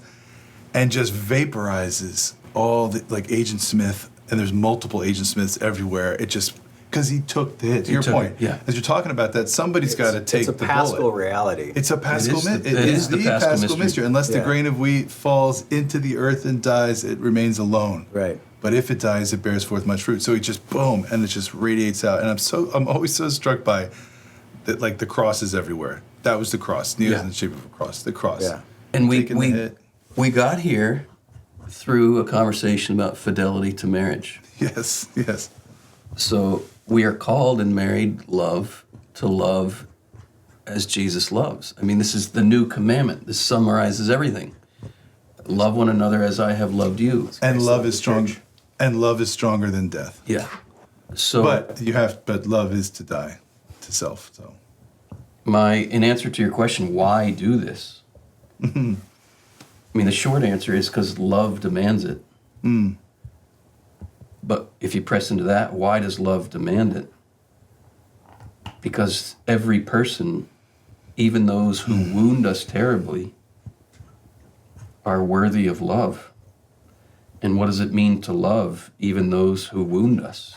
S1: and just vaporizes all the, like, Agent Smith. And there's multiple Agent Smiths everywhere. It just, because he took the hit. To your point,
S2: yeah.
S1: As you're talking about that, somebody's got to take the bullet.
S3: It's a Paschal reality.
S1: It's a Paschal mystery.
S2: It is the Paschal mystery.
S1: Unless the grain of wheat falls into the earth and dies, it remains alone.
S3: Right.
S1: But if it dies, it bears forth much fruit. So it just boom, and it just radiates out. And I'm always so struck by that, like the cross is everywhere. That was the cross. Neo's in the shape of a cross. The cross.
S3: Yeah.
S2: And
S1: Taking the hit.
S2: we got here through a conversation about fidelity to marriage.
S1: Yes.
S2: So we are called and married to love as Jesus loves. I mean, this is the new commandment. This summarizes everything. Love one another as I have loved you.
S1: And love is strong. And love is stronger than death.
S2: Yeah. So
S1: But love is to die to self. So
S2: in answer to your question, why do this? I mean, the short answer is because love demands it. But if you press into that, why does love demand it? Because every person even those who wound us terribly, are worthy of love. And what does it mean to love even those who wound us?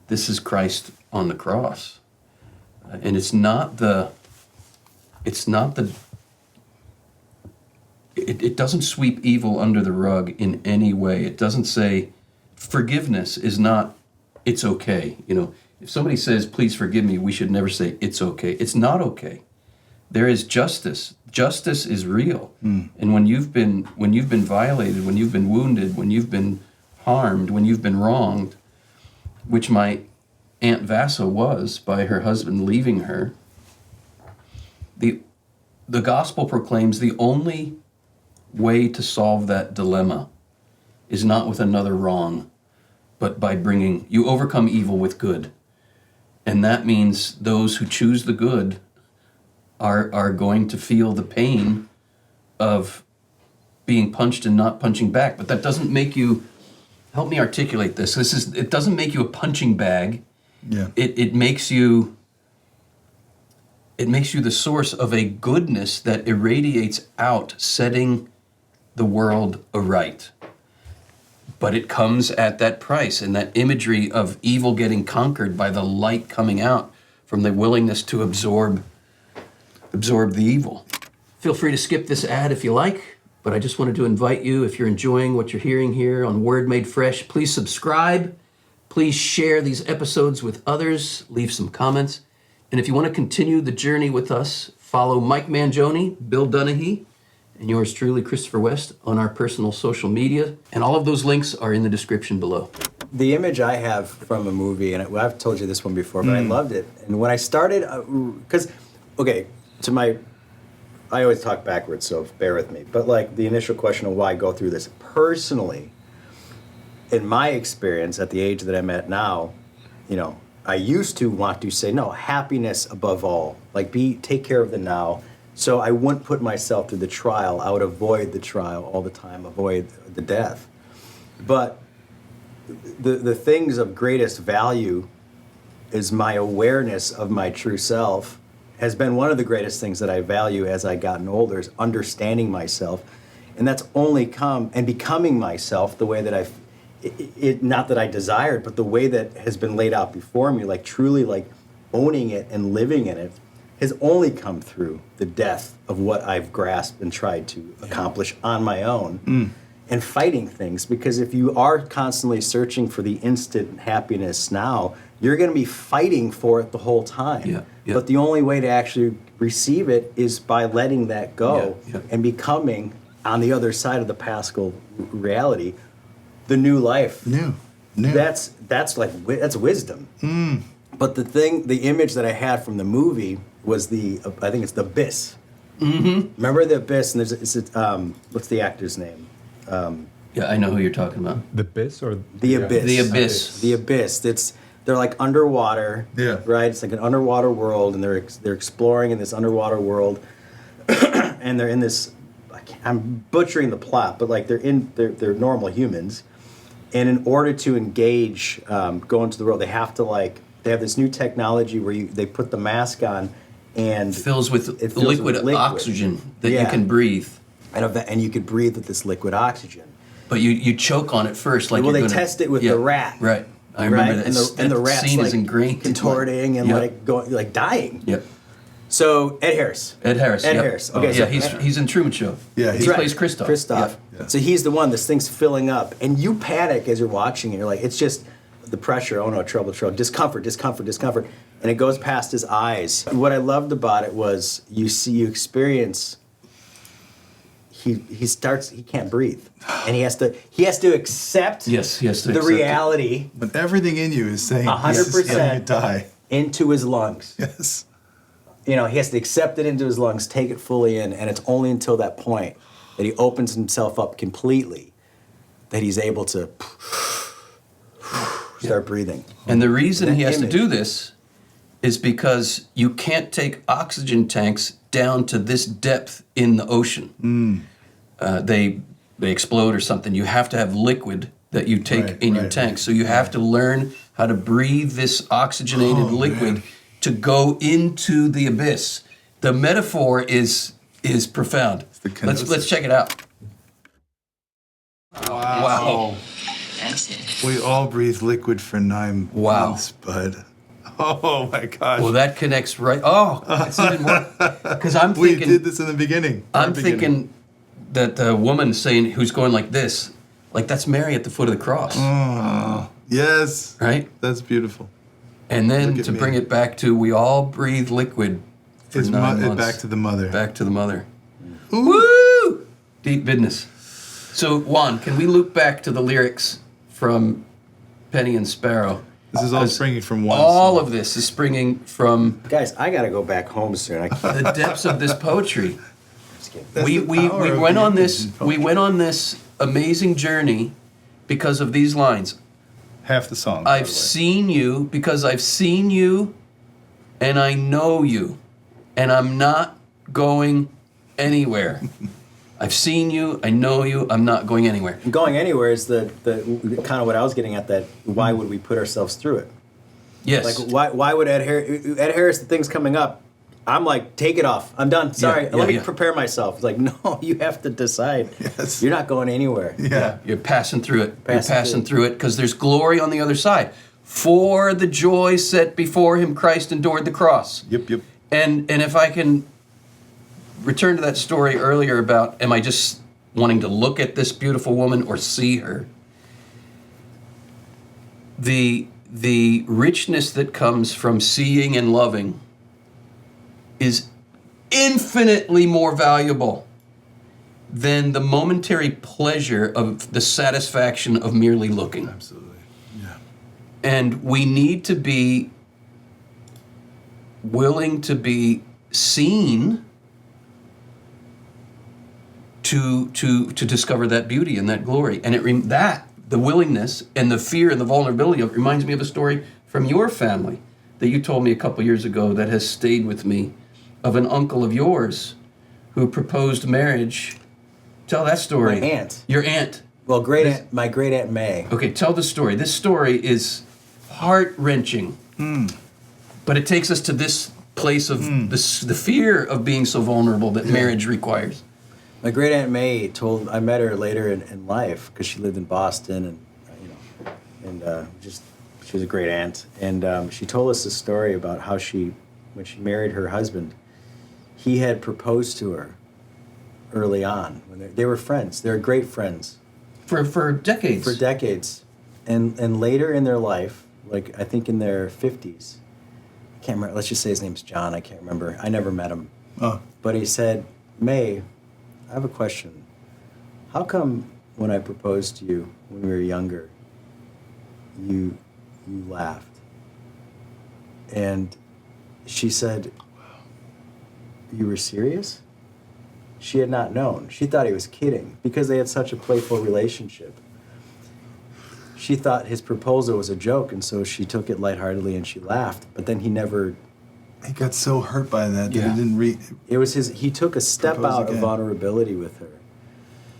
S2: This is Christ on the cross. And it doesn't sweep evil under the rug in any way. It doesn't say forgiveness is not, it's okay. You know, if somebody says, please forgive me, we should never say it's okay. It's not okay. There is justice. Justice is real. And when you've been violated, when you've been wounded, when you've been harmed, when you've been wronged, which my Aunt Vassa was by her husband leaving her, the gospel proclaims the only way to solve that dilemma is not with another wrong, but by you overcome evil with good. And that means those who choose the good are going to feel the pain of being punched and not punching back. But that doesn't make you, help me articulate this. It doesn't make you a punching bag.
S1: Yeah.
S2: It makes you the source of a goodness that irradiates out, setting the world aright. But it comes at that price, and that imagery of evil getting conquered by the light coming out from the willingness to absorb the evil. Feel free to skip this ad if you like, but I just wanted to invite you, if you're enjoying what you're hearing here on Word Made Fresh, please subscribe. Please share these episodes with others. Leave some comments. And if you want to continue the journey with us, follow Mike Mangione, Bill Donaghy, and yours truly, Christopher West, on our personal social media. And all of those links are in the description below.
S3: The image I have from a movie, and I've told you this one before, but I loved it. And when I started, because, I always talk backwards, so bear with me. But like the initial question of why I go through this. Personally, in my experience at the age that I'm at now, you know, I used to want to say, no, happiness above all. Like take care of the now. So I wouldn't put myself through the trial. I would avoid the trial all the time, avoid the death. But the things of greatest value is my awareness of my true self has been one of the greatest things that I value as I gotten older, is understanding myself. And that's only come and becoming myself the way that not that I desired, but the way that has been laid out before me, like truly like owning it and living in it, has only come through the death of what I've grasped and tried to accomplish on my own and fighting things. Because if you are constantly searching for the instant happiness now, you're going to be fighting for it the whole time.
S2: Yeah, yeah.
S3: But the only way to actually receive it is by letting that go and becoming, on the other side of the Paschal reality, the new life.
S1: New.
S3: That's wisdom. But the image that I had from the movie was I think it's the Abyss. Remember the Abyss? And what's the actor's name?
S2: Yeah, I know who you're talking about.
S4: The Abyss or
S3: The Abyss.
S2: The Abyss.
S3: The Abyss. They're like underwater.
S1: Yeah.
S3: Right. It's like an underwater world, and they're exploring in this underwater world, and they're in this. I'm butchering the plot, but like they're normal humans, and in order to engage, go into the world, they have this new technology where they put the mask on, and
S2: fills with liquid oxygen that you can breathe.
S3: And you could breathe with this liquid oxygen.
S2: But you choke on it first, like
S3: they test it with the rat.
S2: Right. I remember that.
S3: And the rat's
S2: scene
S3: like
S2: is ingrained,
S3: contorting and like going, like dying.
S2: Yep.
S3: So Ed Harris.
S2: Ed Harris.
S3: Okay.
S2: Yeah, he's in Truman Show.
S1: Yeah,
S2: he plays Christoph.
S3: Christoph.
S1: Yeah.
S3: So he's the one. This thing's filling up, and you panic as you're watching it. You're like, it's just the pressure. Oh no, trouble, discomfort, and it goes past his eyes. What I loved about it was you experience. He can't breathe, and he has to accept the reality.
S1: But everything in you is saying
S3: 100%
S1: you die
S3: into his lungs.
S1: Yes.
S3: You know, he has to accept it into his lungs, take it fully in, and it's only until that point that he opens himself up completely that he's able to start breathing.
S2: And the reason he has to do this is because you can't take oxygen tanks down to this depth in the ocean. They explode or something. You have to have liquid that you take in your tank. So you have to learn how to breathe this oxygenated liquid to go into the abyss. The metaphor is profound.
S1: the
S2: Let's
S1: kenosis.
S2: check it out. Wow.
S5: That's it.
S1: We all breathe liquid for 9
S2: Wow.
S1: months, bud. Oh my gosh.
S2: Well, that connects right. Oh, it's even more. Because I'm
S1: we
S2: thinking.
S1: did this in the beginning.
S2: I'm thinking that the woman saying who's going like this, like that's Mary at the foot of the cross,
S1: Oh, yes.
S2: right?
S1: That's beautiful.
S2: And then
S1: Look at
S2: to
S1: me.
S2: bring it back to we all breathe liquid for
S1: It's
S2: 9 months.
S1: back to the mother.
S2: Back to the mother. Woo! Deep business. So Juan, can we loop back to the lyrics from Penny and Sparrow?
S1: This is all
S2: 'Cause
S1: springing from one
S2: All
S1: song.
S2: of this is springing from
S3: Guys, I gotta go back home soon. I can't.
S2: the depths of this poetry.
S1: That's
S2: we
S1: the
S2: we,
S1: power
S2: we
S1: of
S2: went
S1: the
S2: on this
S1: image in poetry.
S2: we went on this amazing journey because of these lines.
S1: Half the song. by
S2: I've
S1: the way.
S2: seen you because I've seen you and I know you and I'm not going anywhere. I've seen you, I know you, I'm not going anywhere.
S3: Going anywhere is the kind of what I was getting at. That why would we put ourselves through it?
S2: Yes.
S3: Like why would Ed Harris? The thing's coming up. I'm like, take it off. I'm done. Sorry.
S2: Yeah,
S3: Let me
S2: yeah.
S3: prepare myself. It's like, no, you have to decide.
S1: Yes.
S3: You're not going anywhere.
S1: Yeah.
S2: You're passing through it. You're
S3: Passing
S2: passing through it because there's glory on the other side. For the joy set before him, Christ endured the cross.
S1: Yep.
S2: And if I can return to that story earlier about am I just wanting to look at this beautiful woman or see her? The richness that comes from seeing and loving is infinitely more valuable than the momentary pleasure of the satisfaction of merely looking.
S1: Absolutely. Yeah.
S2: And we need to be willing to be seen to discover that beauty and that glory. And the willingness and the fear and the vulnerability of it reminds me of a story from your family that you told me a couple years ago that has stayed with me, of an uncle of yours who proposed marriage. Tell that story.
S3: My aunt.
S2: Your aunt.
S3: Well, my great aunt May.
S2: Okay, tell the story. This story is heart-wrenching, but it takes us to this place of the fear of being so vulnerable that marriage requires.
S3: My great aunt May told. I met her later in life because she lived in Boston, and she was a great aunt. And she told us a story about how when she married her husband, he had proposed to her early on when they were friends. They were great friends.
S2: For decades.
S3: For decades. And later in their life, like I think in their 50s, I can't remember, let's just say his name's John, I can't remember. I never met him.
S1: Oh.
S3: But he said, May, I have a question. How come when I proposed to you when we were younger, you laughed? And she said, you were serious? She had not known. She thought he was kidding because they had such a playful relationship. She thought his proposal was a joke, and so she took it lightheartedly and she laughed. But then he never.
S1: He got so hurt by that
S2: Yeah.
S1: he didn't read.
S3: It was his. He took a step
S1: Propose
S3: out of
S1: again.
S3: vulnerability with her.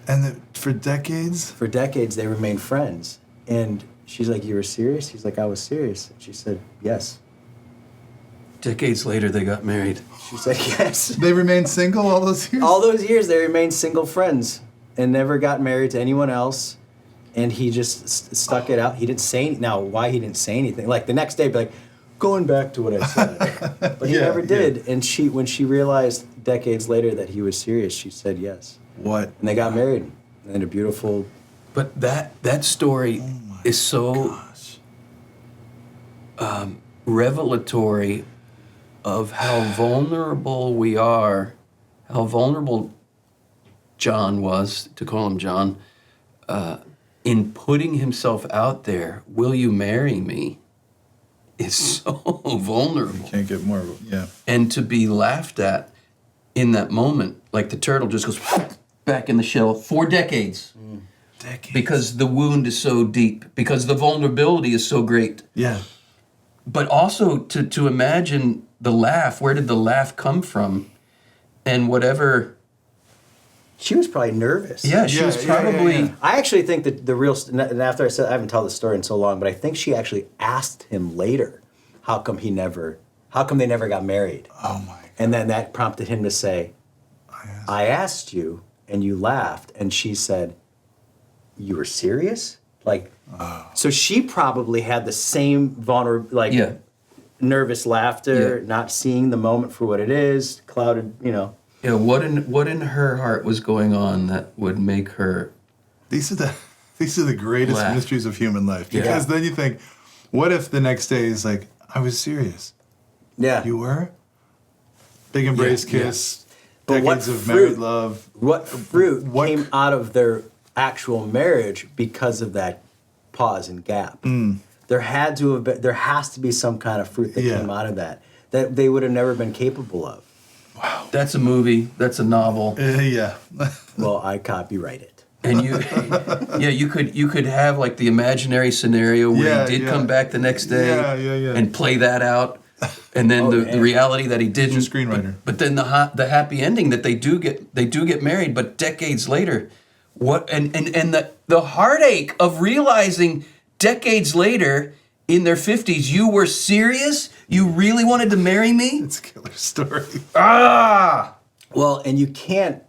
S1: And for decades.
S3: For decades, they remained friends. And she's like, "You were serious?" He's like, "I was serious." And she said, "Yes."
S2: Decades later, they got married.
S3: She said, "Yes."
S1: They remained single all those years.
S3: All those years, they remained single friends and never got married to anyone else. And he just stuck it out. He didn't say now why he didn't say anything. Like the next day, be like, going back to what I said, but he
S1: Yeah,
S3: never did. And when she realized decades later that he was serious, she said yes,
S1: What?
S3: and they got married. And a beautiful.
S2: But that story is so revelatory of how vulnerable we are, how vulnerable John was, to call him John, in putting himself out there. Will you marry me? Is so vulnerable.
S1: Can't get more. Yeah.
S2: And to be laughed at in that moment, like the turtle just goes back in the shell for decades.
S1: Decades.
S2: Because the wound is so deep, because the vulnerability is so great.
S1: Yeah.
S2: But also to imagine the laugh, where did the laugh come from? And whatever,
S3: She was probably nervous.
S2: yeah, she
S1: Yeah,
S2: was
S1: yeah,
S2: probably,
S1: yeah.
S3: I actually think that the real, and after I haven't told the story in so long, but I think she actually asked him later, how come how come they never got married?
S1: Oh my God.
S3: And then that prompted him to say, I asked you and you laughed. And she said, you were serious? Like, so she probably had the same vulnerable, like nervous laughter, not seeing the moment for what it is, clouded, you know.
S2: Yeah, what in her heart was going on that would make her
S1: These are the greatest
S2: laugh.
S1: mysteries of human life. Because then you think, what if the next day is like, I was serious.
S3: Yeah.
S1: You were? Big embrace, kiss,
S3: But
S1: decades of married love.
S3: What fruit came out of their actual marriage because of that pause and gap? There had to have been, there has to be some kind of fruit that came out of that they would have never been capable of.
S1: Wow.
S2: That's a movie. That's a novel.
S1: Yeah.
S3: Well, I copyright it.
S2: And you could have like the imaginary scenario where he did come back the next day and play that out, and then the reality that he didn't.
S1: He's a screenwriter.
S2: But then the happy ending that they do get married, but decades later, what and the heartache of realizing decades later in their 50s, you were serious? You really wanted to marry me?
S1: It's a killer story.
S3: Well, and you can't,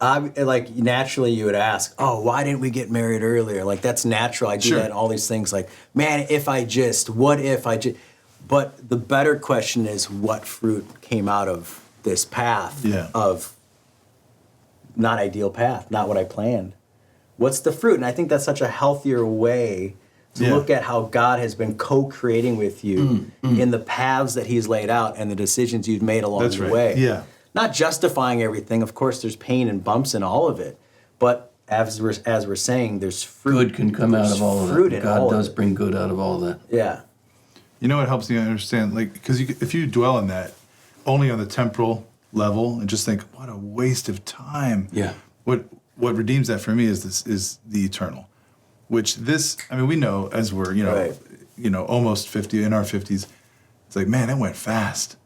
S3: like, naturally you would ask, oh, why didn't we get married earlier? Like, that's natural. I do that in all these things. Like, man, what if I just, but the better question is what fruit came out of this path of not ideal path, not what I planned. What's the fruit? And I think that's such a healthier way to look at how God has been co-creating with you in the paths that he's laid out and the decisions you've made along the way.
S1: Yeah.
S3: Not justifying everything. Of course, there's pain and bumps in all of it. But as we're saying, there's fruit.
S2: Good can come out of all of that. God does bring good out of all that.
S3: Yeah.
S1: You know what helps me understand? Like, because if you dwell in that only on the temporal level and just think, what a waste of time.
S2: Yeah.
S1: What redeems that for me is the eternal, which we know as we're almost 50 in our 50s. It's like, man, it went fast.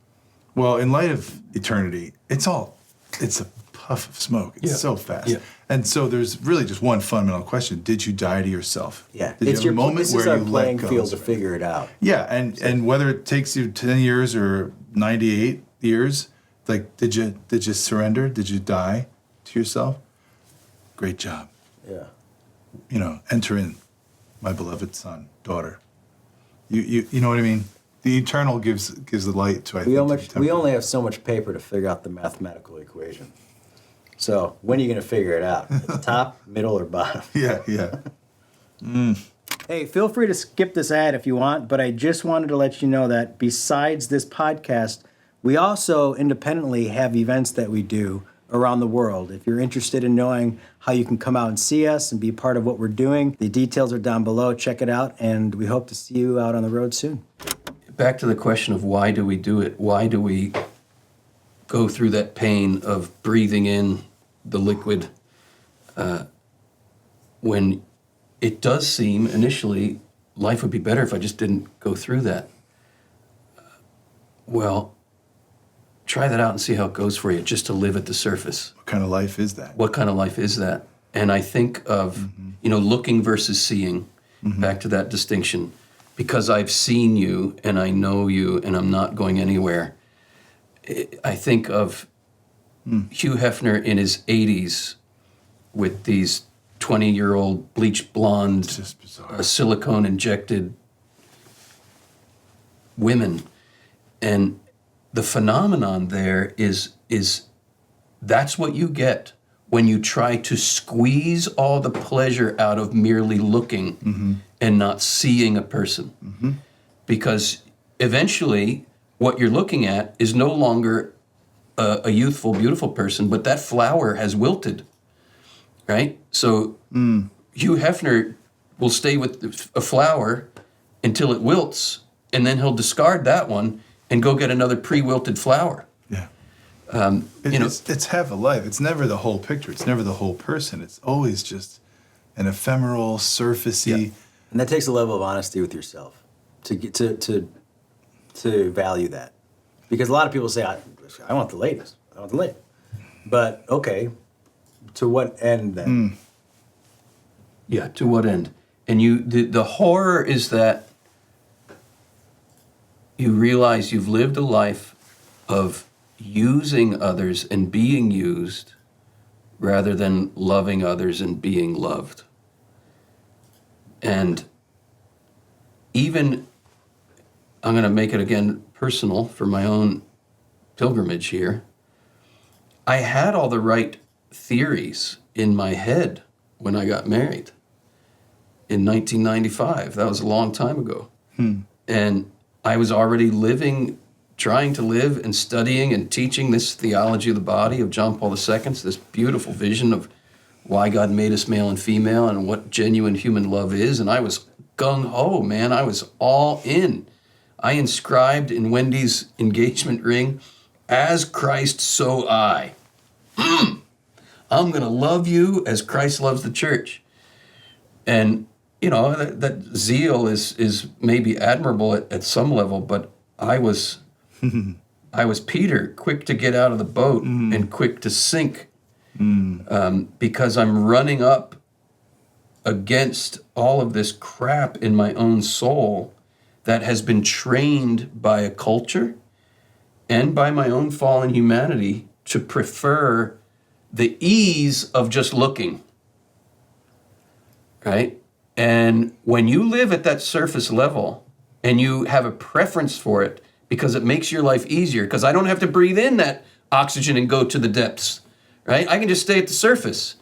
S1: Well, in light of eternity, it's a puff of smoke. It's so fast. Yeah. And so there's really just one fundamental question. Did you die to yourself?
S3: Yeah.
S1: Did you have a moment where you let go? This is our
S3: playing field to figure it out.
S1: Yeah, and whether it takes you 10 years or 98 years, like, did you surrender? Did you die to yourself? Great job.
S3: Yeah.
S1: Enter in, my beloved son, daughter. You know what I mean? The eternal gives the light to, I think,
S3: we only have so much paper to figure out the mathematical equation. So when are you going to figure it out? At the top, middle, or bottom?
S1: Yeah.
S3: Hey, feel free to skip this ad if you want, but I just wanted to let you know that besides this podcast, we also independently have events that we do around the world. If you're interested in knowing how you can come out and see us and be part of what we're doing, the details are down below. Check it out, and we hope to see you out on the road soon.
S2: Back to the question of why do we do it? Why do we go through that pain of breathing in the liquid when it does seem initially life would be better if I just didn't go through that? Well, try that out and see how it goes for you, just to live at the surface.
S1: What kind of life is that?
S2: What kind of life is that? And I think of, looking versus seeing, back to that distinction. Because I've seen you and I know you and I'm not going anywhere. I think of Hugh Hefner in his 80s with these 20-year-old bleached blonde, silicone-injected women. And the phenomenon there is that's what you get when you try to squeeze all the pleasure out of merely looking and not seeing a person. Because eventually what you're looking at is no longer a youthful, beautiful person, but that flower has wilted, right? So Hugh Hefner will stay with a flower until it wilts, and then he'll discard that one and go get another pre-wilted flower.
S1: Yeah. It's half a life. It's never the whole picture. It's never the whole person. It's always just an ephemeral, surfacey.
S3: Yeah. And that takes a level of honesty with yourself to get to value that, because a lot of people say, "I want the latest. I want the latest." But okay, to what end then?
S2: Yeah, to what end? And the horror is that you realize you've lived a life of using others and being used rather than loving others and being loved. And even, I'm going to make it again personal for my own pilgrimage here. I had all the right theories in my head when I got married in 1995. That was a long time ago. And I was already trying to live and studying and teaching this theology of the body of John Paul II, this beautiful vision of why God made us male and female and what genuine human love is. And I was gung-ho, man. I was all in. I inscribed in Wendy's engagement ring, "As Christ, so I." I'm going to love you as Christ loves the church. And, that zeal is maybe admirable at some level, but I was Peter, quick to get out of the boat and quick to sink, because I'm running up against all of this crap in my own soul that has been trained by a culture and by my own fallen humanity to prefer the ease of just looking, right? And when you live at that surface level and you have a preference for it because it makes your life easier, because I don't have to breathe in that oxygen and go to the depths, right? I can just stay at the surface.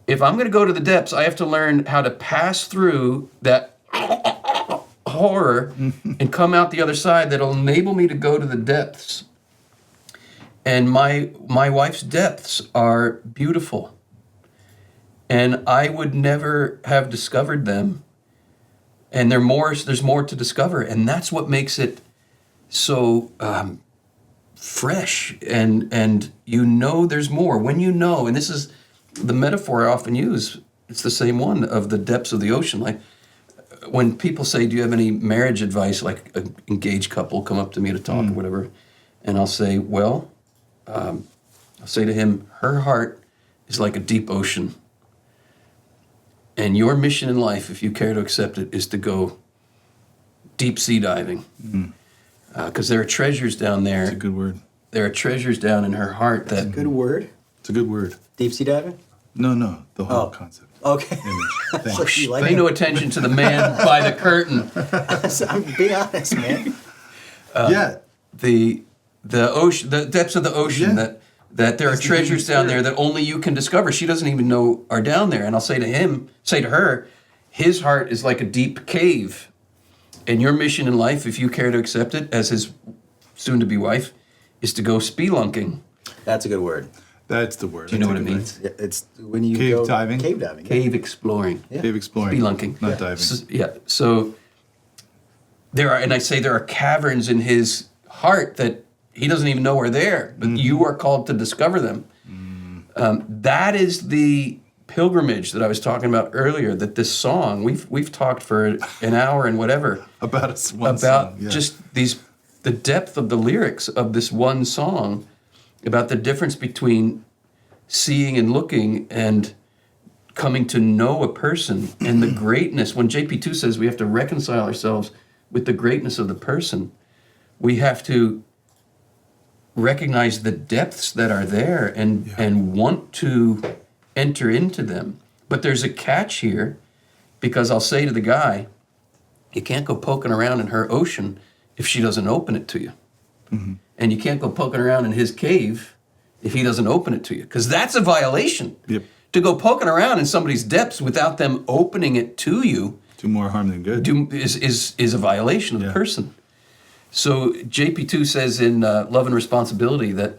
S2: If I'm going to go to the depths, I have to learn how to pass through that horror and come out the other side that'll enable me to go to the depths. And my wife's depths are beautiful. And I would never have discovered them. And there's more to discover. And that's what makes it so fresh. And there's more. When and this is the metaphor I often use, it's the same one of the depths of the ocean. Like when people say, do you have any marriage advice, like an engaged couple come up to me to talk or whatever, and I'll say, I'll say to him, her heart is like a deep ocean. And your mission in life, if you care to accept it, is to go deep sea diving. Because there are treasures down there.
S1: That's a good word.
S2: There are treasures down in her heart that...
S3: That's a good word.
S1: It's a good word.
S3: Deep sea diving?
S1: No, the whole concept.
S3: Okay.
S1: Image. Thanks.
S3: So you like
S2: Pay
S3: it?
S2: no attention to the man by the curtain.
S3: I'm being honest, man.
S1: Yeah.
S2: The ocean, the depths of the ocean,
S1: Yeah.
S2: that there are
S1: That's the
S2: treasures
S1: human
S2: down there
S1: spirit.
S2: that only you can discover. She doesn't even know are down there. And I'll say to her, his heart is like a deep cave. And your mission in life, if you care to accept it as his soon-to-be wife, is to go spelunking.
S3: That's a good word.
S1: That's the word.
S2: Do you know what
S1: That's
S2: it
S1: a good
S2: means?
S3: Yeah, it's when you
S1: Cave
S3: go
S1: diving?
S3: Cave diving.
S2: Cave exploring.
S3: Yeah.
S1: Cave exploring.
S2: Spelunking.
S1: Not diving.
S2: So there are caverns in his heart that he doesn't even know are there, but you are called to discover them. That is the pilgrimage that I was talking about earlier, that this song, we've talked for an hour and whatever
S1: About us one
S2: about
S1: song, yeah.
S2: just the depth of the lyrics of this one song, about the difference between seeing and looking and coming to know a person, and the greatness. When JP2 says we have to reconcile ourselves with the greatness of the person, we have to recognize the depths that are there and want to enter into them. But there's a catch here, because I'll say to the guy, you can't go poking around in her ocean if she doesn't open it to you. And you can't go poking around in his cave if he doesn't open it to you, because that's a violation.
S1: Yep.
S2: To go poking around in somebody's depths without them opening it to you
S1: Do more harm than good.
S2: is a violation of the person. So JP2 says in Love and Responsibility that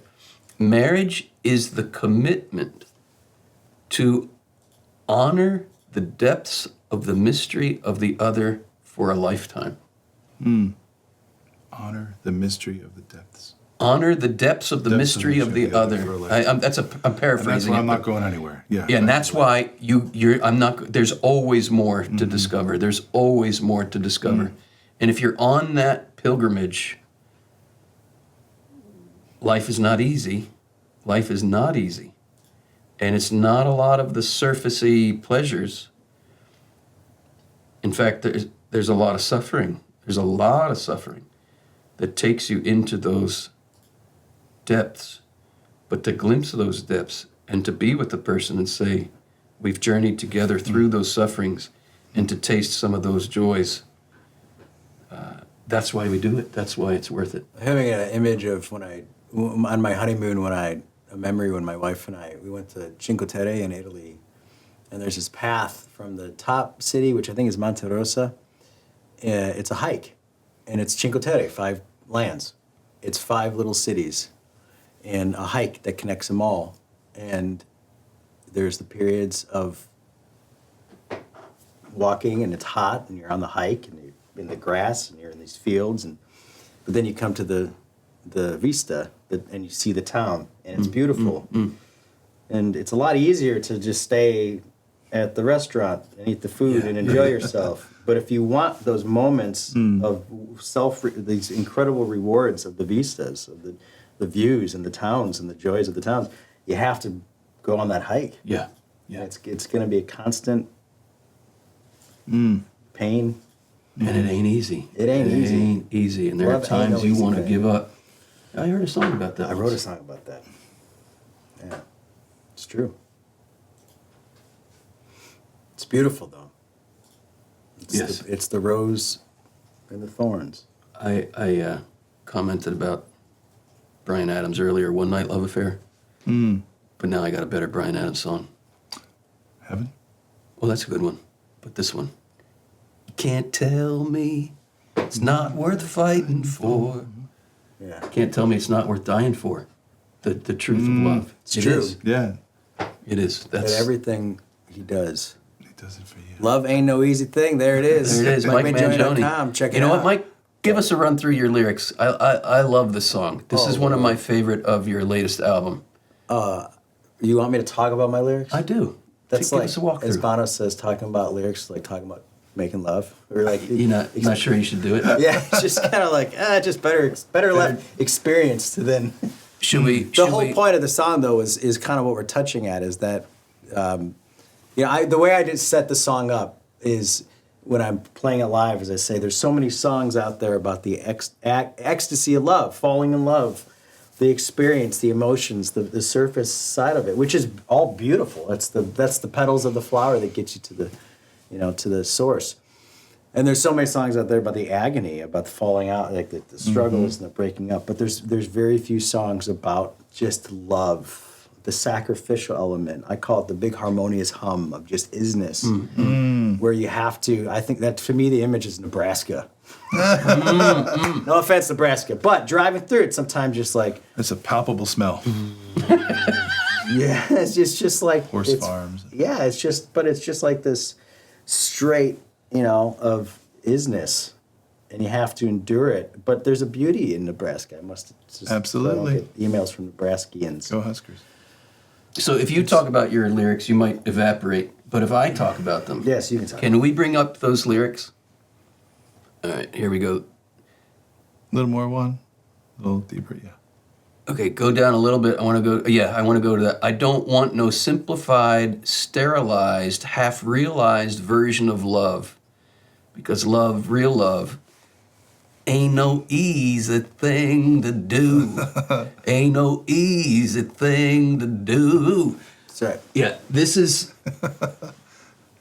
S2: marriage is the commitment to honor the depths of the mystery of the other for a lifetime.
S1: Honor the mystery of the depths.
S2: Honor the depths of the mystery of the other.
S1: for a lifetime.
S2: I'm
S1: And that's
S2: paraphrasing
S1: why
S2: it.
S1: I'm not
S2: but-
S1: going anywhere. Yeah.
S2: Yeah, and that's why I'm not. There's always more to discover. There's always more to discover, and if you're on that pilgrimage, life is not easy. Life is not easy, and it's not a lot of the surfacey pleasures. In fact, there's a lot of suffering. There's a lot of suffering, that takes you into those depths, but to glimpse those depths and to be with the person and say, we've journeyed together through those sufferings, and to taste some of those joys. That's why we do it. That's why it's worth it.
S3: Having an image of on my honeymoon, a memory when my wife and we went to Cinque Terre in Italy, and there's this path from the top city, which I think is Monte Rosa. It's a hike, and it's Cinque Terre, 5 lands. It's 5 little cities, and a hike that connects them all. And there's the periods of walking, and it's hot, and you're on the hike, and you're in the grass, and you're in these fields, but then you come to the vista, and you see the town, and it's beautiful. And it's a lot easier to just stay at the restaurant and eat the food and enjoy yourself. But if you want those moments of these incredible rewards of the vistas, of the views and the towns and the joys of the towns, you have to go on that hike.
S2: Yeah.
S3: Yeah, it's going to be a constant pain.
S2: And it ain't easy.
S3: It ain't easy.
S2: Ain't easy. And there
S3: Love
S2: are times
S3: ain't no
S2: you
S3: easy
S2: want to
S3: thing.
S2: give up. I heard a song about that.
S3: I wrote a song about that. Yeah, it's true. It's beautiful, though.
S2: Yes.
S3: It's the rose and the thorns.
S2: I commented about Bryan Adams earlier, One Night Love Affair. But now I got a better Bryan Adams song.
S1: Heaven?
S2: Well, that's a good one. But this one. You can't tell me it's not worth fighting for.
S3: Yeah.
S2: Can't tell me it's not worth dying for. The truth of love.
S3: It's
S2: It
S3: true.
S2: is.
S1: Yeah.
S2: It is.
S3: That
S2: That's
S3: everything he does.
S1: He does it for you.
S3: Love ain't no easy thing. There it is.
S2: There it is, Mike
S3: Mangione.com.
S2: Mangione.
S3: Check it out.
S2: You know what, Mike? Give us a run through your lyrics. I love this song. This is one of my favorite of your latest album.
S3: You want me to talk about my lyrics?
S2: I do.
S3: That's
S2: Give
S3: like,
S2: us a walkthrough.
S3: as Bono says, talking about lyrics, like talking about making love. Or like,
S2: You're not sure you should do it?
S3: yeah, it's just kind of like, just better left experienced than...
S2: Should we?
S3: The whole point of the song, though, is kind of what we're touching at, is that, the way I did set the song up is when I'm playing it live, as I say, there's so many songs out there about the ecstasy of love, falling in love, the experience, the emotions, the surface side of it, which is all beautiful. That's the petals of the flower that get you to the source. And there's so many songs out there about the agony, about the falling out, like the struggles and the breaking up. But there's very few songs about just love, the sacrificial element. I call it the big harmonious hum of just isness, where you have to. I think that for me the image is Nebraska. No offense, Nebraska, but driving through it sometimes just like
S1: It's a palpable smell.
S3: yeah, it's just like
S1: Horse farms.
S3: Yeah, it's just like this straight, of isness, and you have to endure it. But there's a beauty in Nebraska. I must just
S1: Absolutely.
S3: I don't get emails from Nebraskians.
S1: Go Huskers.
S2: So if you talk about your lyrics, you might evaporate. But if I talk about them,
S3: Yes, you can talk.
S2: Can we bring up those lyrics? All right, here we go.
S1: A little more one. A little deeper, yeah.
S2: Okay, go down a little bit. I want to go to that. I don't want no simplified, sterilized, half-realized version of love. Because love, real love, ain't no easy thing to do. Ain't no easy thing to do.
S3: That's right.
S2: Yeah, this is...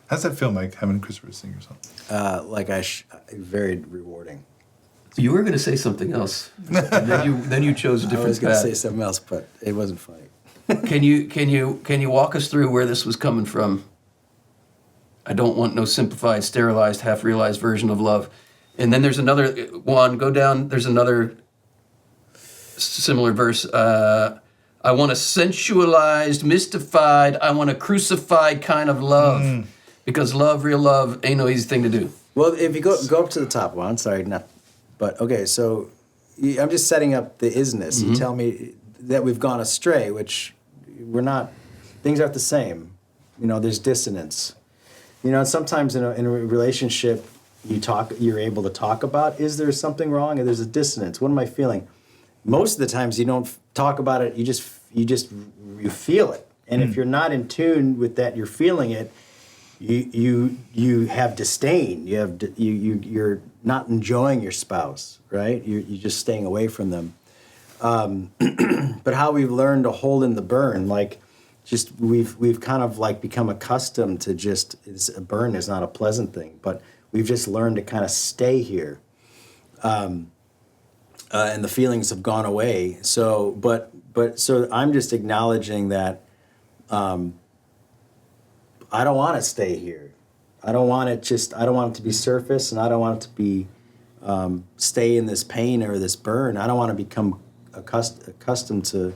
S1: How's that feel, Mike, having Christopher sing or something?
S3: Very rewarding.
S2: You were going to say something else. And then you chose a
S3: I
S2: different
S3: was going to
S2: path.
S3: say something else, but it wasn't funny.
S2: Can you walk us through where this was coming from? I don't want no simplified, sterilized, half-realized version of love. And then there's another one. Go down. There's another similar verse. I want a sensualized, mystified, I want a crucified kind of love. Because love, real love, ain't no easy thing to do.
S3: Well, if you go up to the top one, sorry, not, but okay. So I'm just setting up the isness. You tell me that we've gone astray, which we're not. Things aren't the same. There's dissonance. And sometimes in a relationship, you're able to talk about, is there something wrong? And there's a dissonance. What am I feeling? Most of the times you don't talk about it. You feel it. And if you're not in tune with that, you're feeling it. You have disdain. You're not enjoying your spouse, right? You're just staying away from them. But how we've learned to hold in the burn, like just we've kind of like become accustomed to just a burn is not a pleasant thing, but we've just learned to kind of stay here. And the feelings have gone away. So, but so I'm just acknowledging that I don't want to stay here. I don't want it to be surface, and I don't want it to be stay in this pain or this burn. I don't want to become accustomed to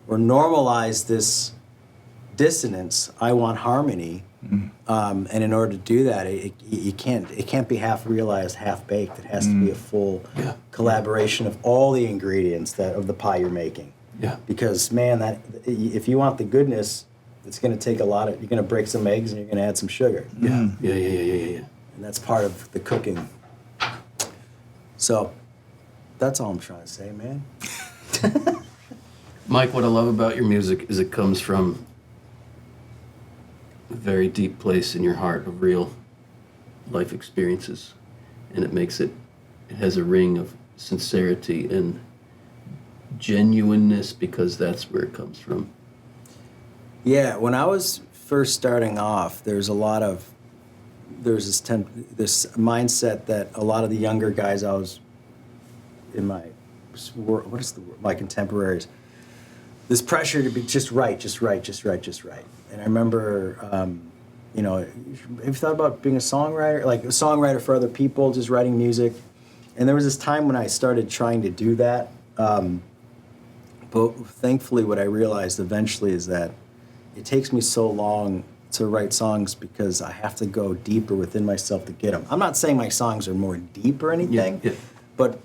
S3: or normalize this dissonance. I want harmony. And in order to do that, it can't be half realized, half baked. It has to be a full collaboration of all the ingredients of the pie you're making.
S2: Yeah.
S3: Because man, if you want the goodness, it's going to take you're going to break some eggs and you're going to add some sugar.
S2: Yeah. Yeah.
S3: And that's part of the cooking. So that's all I'm trying to say, man.
S2: Mike, what I love about your music is it comes from a very deep place in your heart of real life experiences, and it has a ring of sincerity and genuineness because that's where it comes from.
S3: Yeah, when I was first starting off, there's this mindset that a lot of the younger guys I was in my contemporaries, this pressure to be just right. And I remember, have you thought about being a songwriter, like a songwriter for other people, just writing music? And there was this time when I started trying to do that. But thankfully, what I realized eventually is that it takes me so long to write songs because I have to go deeper within myself to get them. I'm not saying my songs are more deep or anything, but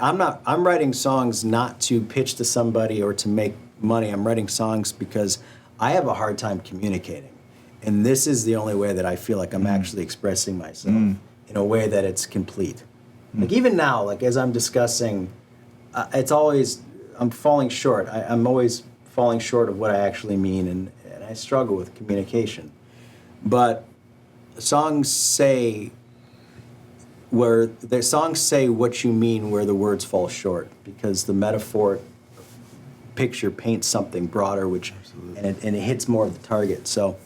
S3: I'm writing songs not to pitch to somebody or to make money. I'm writing songs because I have a hard time communicating. And this is the only way that I feel like I'm actually expressing myself in a way that it's complete. Like even now, like as I'm discussing, I'm falling short. I'm always falling short of what I actually mean, and I struggle with communication. But songs say what you mean where the words fall short, because the metaphor picture paints something broader, and it hits more of the target. So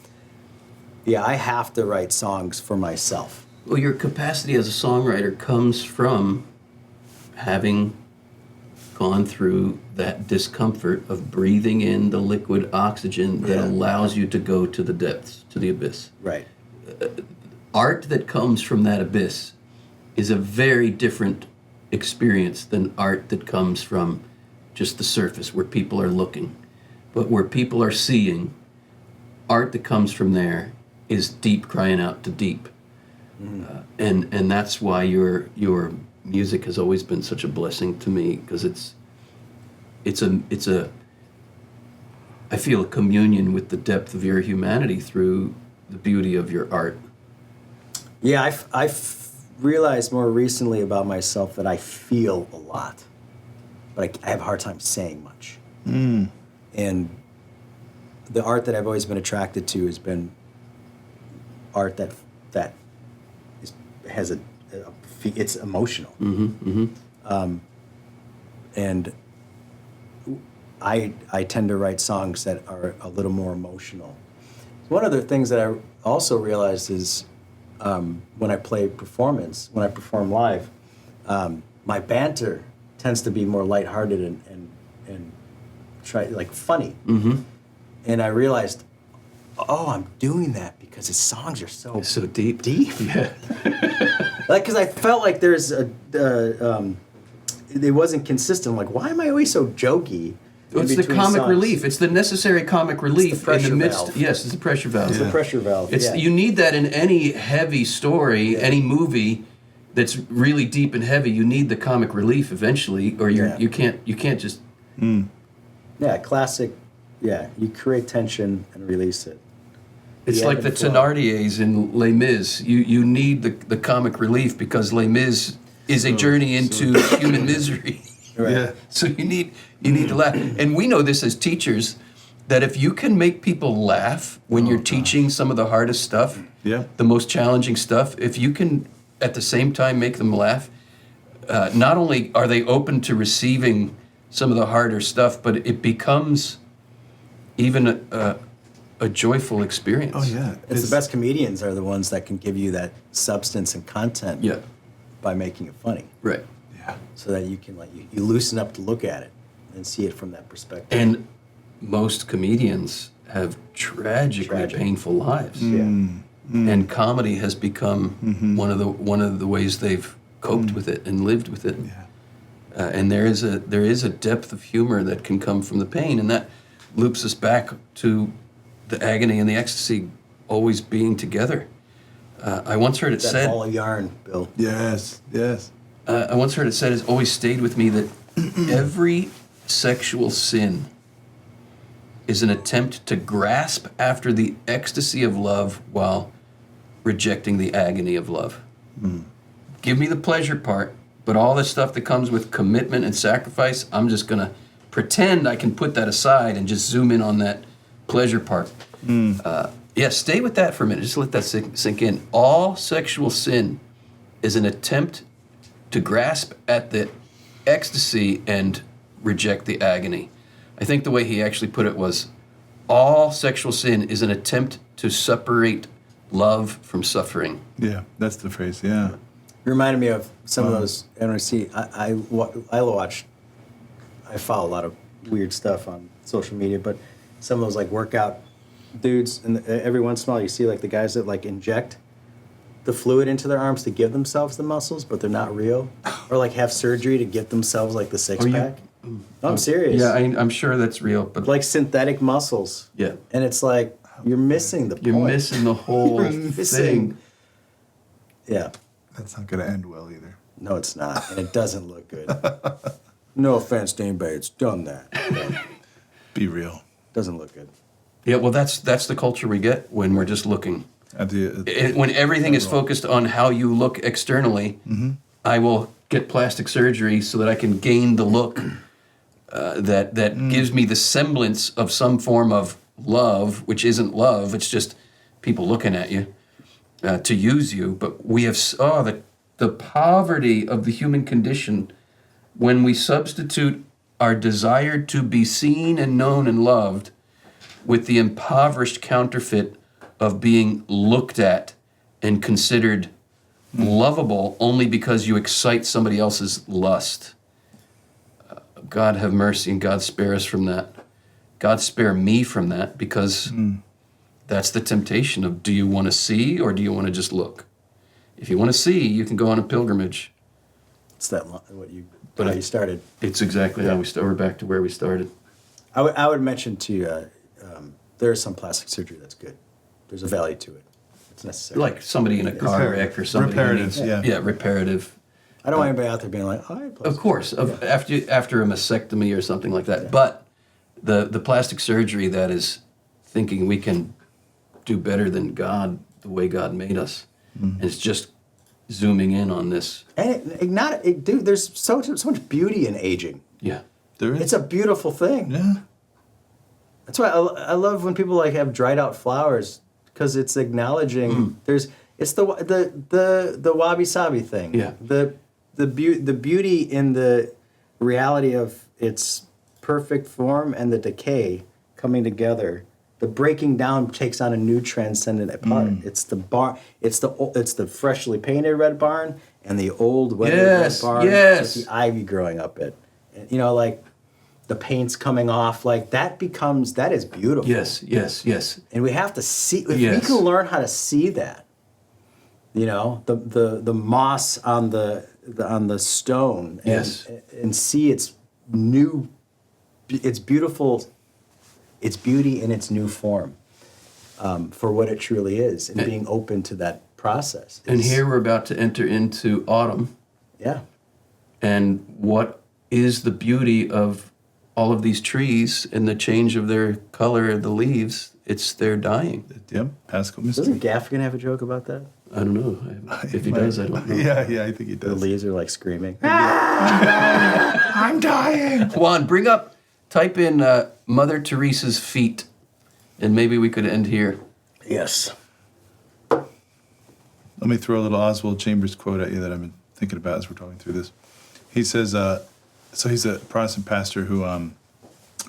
S3: yeah, I have to write songs for myself.
S2: Well, your capacity as a songwriter comes from having gone through that discomfort of breathing in the liquid oxygen that allows you to go to the depths, to the abyss.
S3: Right.
S2: Art that comes from that abyss is a very different experience than art that comes from just the surface where people are looking. But where people are seeing, art that comes from there is deep crying out to deep. And that's why your music has always been such a blessing to me, because I feel a communion with the depth of your humanity through the beauty of your art.
S3: Yeah, I've realized more recently about myself that I feel a lot, but I have a hard time saying much. And the art that I've always been attracted to has been art that has it's emotional. And I tend to write songs that are a little more emotional. One of the things that I also realized is when I perform live, my banter tends to be more lighthearted and try like funny. And I realized, I'm doing that because his songs are so
S2: deep.
S3: Yeah. Like, because I felt like there's it wasn't consistent. I'm like, why am I always so jokey?
S2: It's the comic
S3: songs?
S2: Relief. It's the necessary comic relief in the midst.
S3: Valve.
S2: Yes, it's the pressure valve.
S3: It's the pressure valve.
S2: You need that in any heavy story, any movie that's really deep and heavy. You need the comic relief eventually, or you can't just.
S3: Yeah, classic. Yeah, you create tension and release it.
S2: It's like the Thénardiers in Les Mis. You need the comic relief because Les Mis is a journey into human misery.
S3: Right.
S1: Yeah.
S2: So you need to laugh. And we know this as teachers, that if you can make people laugh when you're teaching some of the hardest stuff, the most challenging stuff, if you can at the same time make them laugh, not only are they open to receiving some of the harder stuff, but it becomes even a joyful experience.
S1: Oh yeah,
S3: It's the best comedians are the ones that can give you that substance and content
S2: Yeah.
S3: by making it funny.
S2: Right.
S1: Yeah.
S3: So that you can you loosen up to look at it and see it from that perspective.
S2: And most comedians have tragically
S3: Tragic.
S2: painful lives.
S3: Yeah.
S2: And comedy has become one of the ways they've coped with it and lived with it.
S1: Yeah.
S2: And there is a depth of humor that can come from the pain, and that loops us back to the agony and the ecstasy always being together. I once heard it
S3: That
S2: said.
S3: ball of yarn, Bill.
S1: Yes. Yes.
S2: I once heard it said, it's always stayed with me, that every sexual sin is an attempt to grasp after the ecstasy of love while rejecting the agony of love. Give me the pleasure part, but all the stuff that comes with commitment and sacrifice, I'm just going to pretend I can put that aside and just zoom in on that pleasure part. Yeah, stay with that for a minute. Just let that sink in. All sexual sin is an attempt to grasp at the ecstasy and reject the agony. I think the way he actually put it was, all sexual sin is an attempt to separate love from suffering.
S1: Yeah. That's the phrase. Yeah.
S3: It reminded me of some of those NRC. I follow a lot of weird stuff on social media, but some of those like workout dudes, and every once in a while you see like the guys that like inject the fluid into their arms to give themselves the muscles, but they're not real, or like have surgery to get themselves like the six pack. No, I'm serious.
S2: Yeah, I'm sure that's real, but
S3: Like synthetic muscles.
S2: yeah,
S3: And it's like you're missing the
S2: you're
S3: point.
S2: missing the whole
S3: You're missing.
S2: thing.
S3: Yeah.
S1: That's not going to end well either.
S3: No, it's not, and it doesn't look good. No offense to anybody that's done that. But
S1: Be real.
S3: doesn't look good.
S2: Yeah, well, that's the culture we get when we're just looking. When everything is focused on how you look externally, I will get plastic surgery so that I can gain the look that gives me the semblance of some form of love, which isn't love. It's just people looking at you to use you. But we have the poverty of the human condition when we substitute our desire to be seen and known and loved with the impoverished counterfeit of being looked at and considered lovable only because you excite somebody else's lust. God have mercy and God spare us from that. God spare me from that, because that's the temptation of, do you want to see or do you want to just look? If you want to see, you can go on a pilgrimage.
S3: It's that how you started.
S2: It's exactly how we started. We're back to where we started.
S3: I would mention to you, there is some plastic surgery that's good. There's a value to it. It's necessary.
S2: Like somebody in a car wreck or somebody.
S1: Reparative, yeah.
S2: Yeah, reparative.
S3: I don't want anybody out there being like, oh, I had plastic
S2: Of course, after a mastectomy or something like that. But the plastic surgery that is thinking we can do better than God, the way God made us, and it's just zooming in on this.
S3: And dude, there's so much beauty in aging.
S2: Yeah.
S1: There is.
S3: It's a beautiful thing.
S1: Yeah.
S3: That's why I love when people like have dried out flowers, because it's acknowledging it's the wabi sabi thing.
S2: Yeah.
S3: The beauty in the reality of its perfect form and the decay coming together. The breaking down takes on a new transcendent part. It's the freshly painted red barn and the old weathered red barn with the ivy growing up it. And, like the paint's coming off, like that is beautiful.
S2: Yes.
S3: And we have to see, if we can learn how to see that, the moss on the stone, and see its beautiful, its beauty in its new form, for what it truly is, and being open to that process.
S2: And here we're about to enter into autumn.
S3: Yeah.
S2: And what is the beauty of all of these trees and the change of their color of the leaves? It's their dying.
S1: Yep. Pascal mystery.
S3: Doesn't Gaffigan have a joke about that?
S2: I don't know. If he does, I don't know.
S1: Yeah, I think he
S3: The
S1: does.
S3: leaves are like screaming.
S1: I'm dying.
S2: Juan, type in Mother Teresa's feet, and maybe we could end here.
S3: Yes.
S1: Let me throw a little Oswald Chambers quote at you that I've been thinking about as we're talking through this. He says, so he's a Protestant pastor who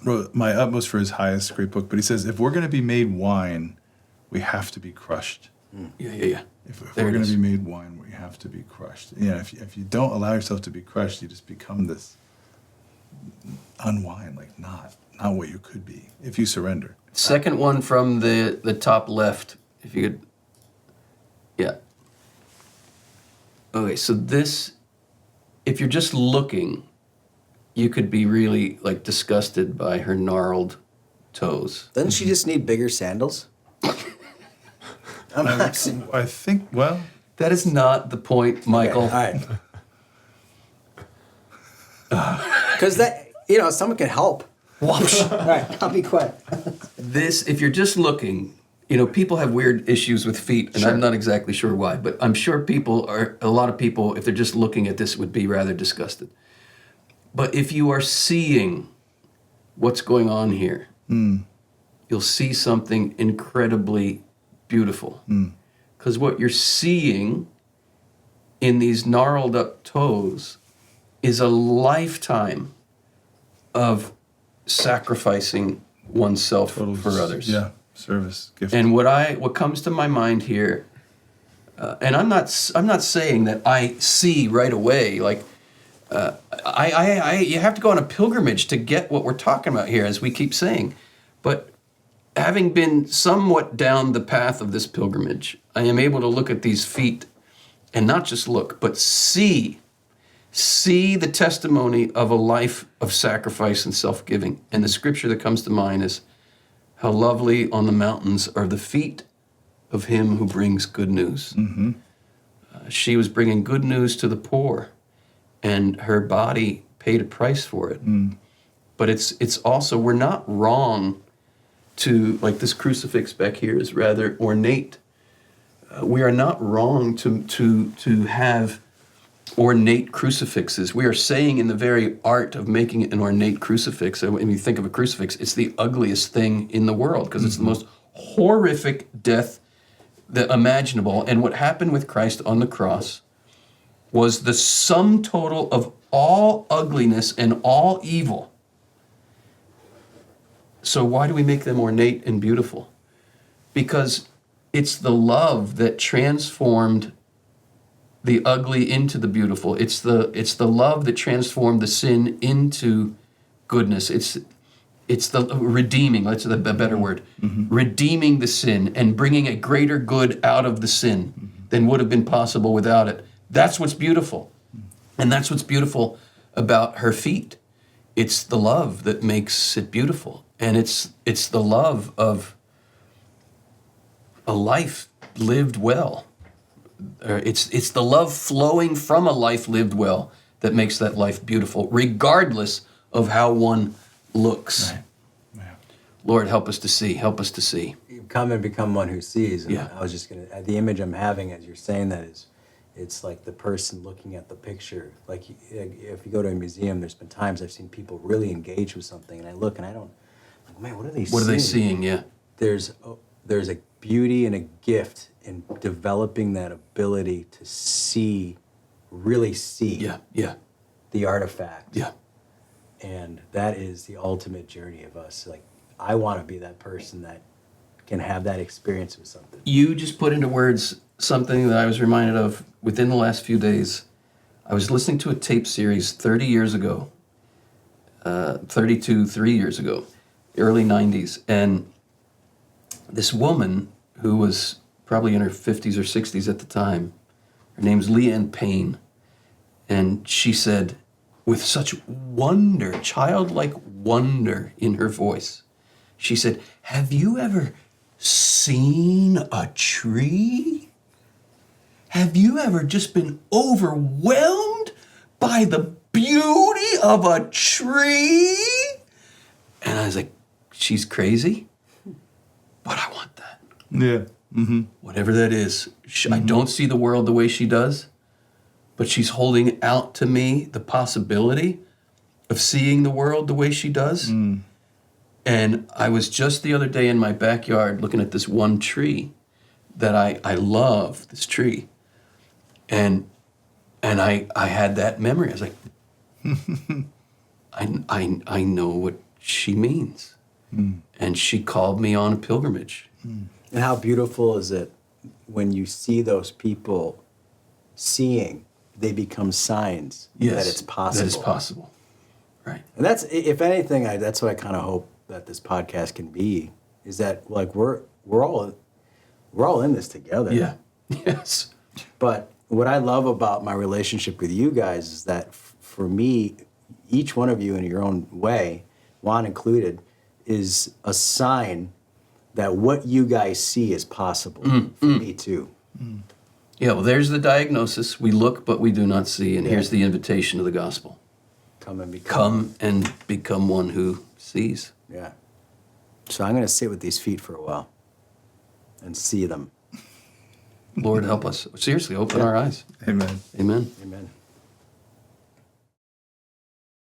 S1: wrote My Utmost for His Highest, great book, but he says, if we're going to be made wine, we have to be crushed.
S2: Yeah.
S1: If we're going to be made wine, we have to be crushed. Yeah, if you don't allow yourself to be crushed, you just become this unwine, like not what you could be if you surrender.
S2: Second one from the top left, if you could. Yeah. Okay, so this, if you're just looking, you could be really like disgusted by her gnarled toes.
S3: Doesn't she just need bigger sandals?
S1: I think, well,
S2: That is not the point, Michael.
S3: Okay, all right. Because that, someone can help. All right, I'll be quiet.
S2: This, if you're just looking, people have weird issues with feet, and I'm not exactly sure why, but I'm sure a lot of people, if they're just looking at this, would be rather disgusted. But if you are seeing what's going on here, you'll see something incredibly beautiful. Because what you're seeing in these gnarled up toes is a lifetime of sacrificing oneself for others.
S1: Yeah, service, gift.
S2: And what comes to my mind here, and I'm not saying that I see right away. Like, you have to go on a pilgrimage to get what we're talking about here, as we keep saying. But having been somewhat down the path of this pilgrimage, I am able to look at these feet, and not just look, but see the testimony of a life of sacrifice and self-giving. And the scripture that comes to mind is, how lovely on the mountains are the feet of him who brings good news. She was bringing good news to the poor, and her body paid a price for it. But it's also, we're not wrong to, like this crucifix back here is rather ornate. We are not wrong to have ornate crucifixes. We are saying in the very art of making it an ornate crucifix, when you think of a crucifix, it's the ugliest thing in the world because it's the most horrific death imaginable. And what happened with Christ on the cross was the sum total of all ugliness and all evil. So why do we make them ornate and beautiful? Because it's the love that transformed the ugly into the beautiful. It's the love that transformed the sin into goodness. It's the redeeming, that's a better word, redeeming the sin and bringing a greater good out of the sin than would have been possible without it. That's what's beautiful. And that's what's beautiful about her feet. It's the love that makes it beautiful. And it's the love of a life lived well. It's the love flowing from a life lived well that makes that life beautiful, regardless of how one looks.
S1: Right. Yeah.
S2: Lord, help us to see. Help us to see.
S3: You come and become one who sees. And
S2: Yeah.
S3: I was just the image I'm having as you're saying that is, it's like the person looking at the picture. Like if you go to a museum, there's been times I've seen people really engage with something, and I look and I don't, like, man, what are they seeing?
S2: What are they seeing? Yeah.
S3: There's a beauty and a gift in developing that ability to see, really see
S2: Yeah.
S3: the artifact.
S2: Yeah.
S3: And that is the ultimate journey of us. Like, I want to be that person that can have that experience with something.
S2: You just put into words something that I was reminded of within the last few days. I was listening to a tape series 30 years ago, 3 years ago, early 90s. And this woman who was probably in her 50s or 60s at the time, her name's Leanne Payne. And she said, with such wonder, childlike wonder in her voice, she said, have you ever seen a tree? Have you ever just been overwhelmed by the beauty of a tree? And I was like, she's crazy, but I want that.
S1: Yeah.
S2: Whatever that is. I don't see the world the way she does, but she's holding out to me the possibility of seeing the world the way she does. And I was just the other day in my backyard looking at this one tree that I love, this tree. And I had that memory. I was like, I know what she means. And she called me on a pilgrimage.
S3: And how beautiful is it when you see those people seeing, they become signs that it's possible.
S2: That it's possible. Right.
S3: And that's, if anything, that's what I kind of hope that this podcast can be, is that like we're all in this together.
S2: Yeah. Yes.
S3: But what I love about my relationship with you guys is that for me, each one of you in your own way, Juan included, is a sign that what you guys see is possible for me too.
S2: Yeah, well, there's the diagnosis. We look, but we do not see. And here's the invitation of the gospel.
S3: Come and become.
S2: Come and become one who sees.
S3: Yeah. So I'm going to sit with these feet for a while and see them.
S2: Lord, help us. Seriously, open our eyes.
S1: Amen.
S2: Amen.
S3: Amen.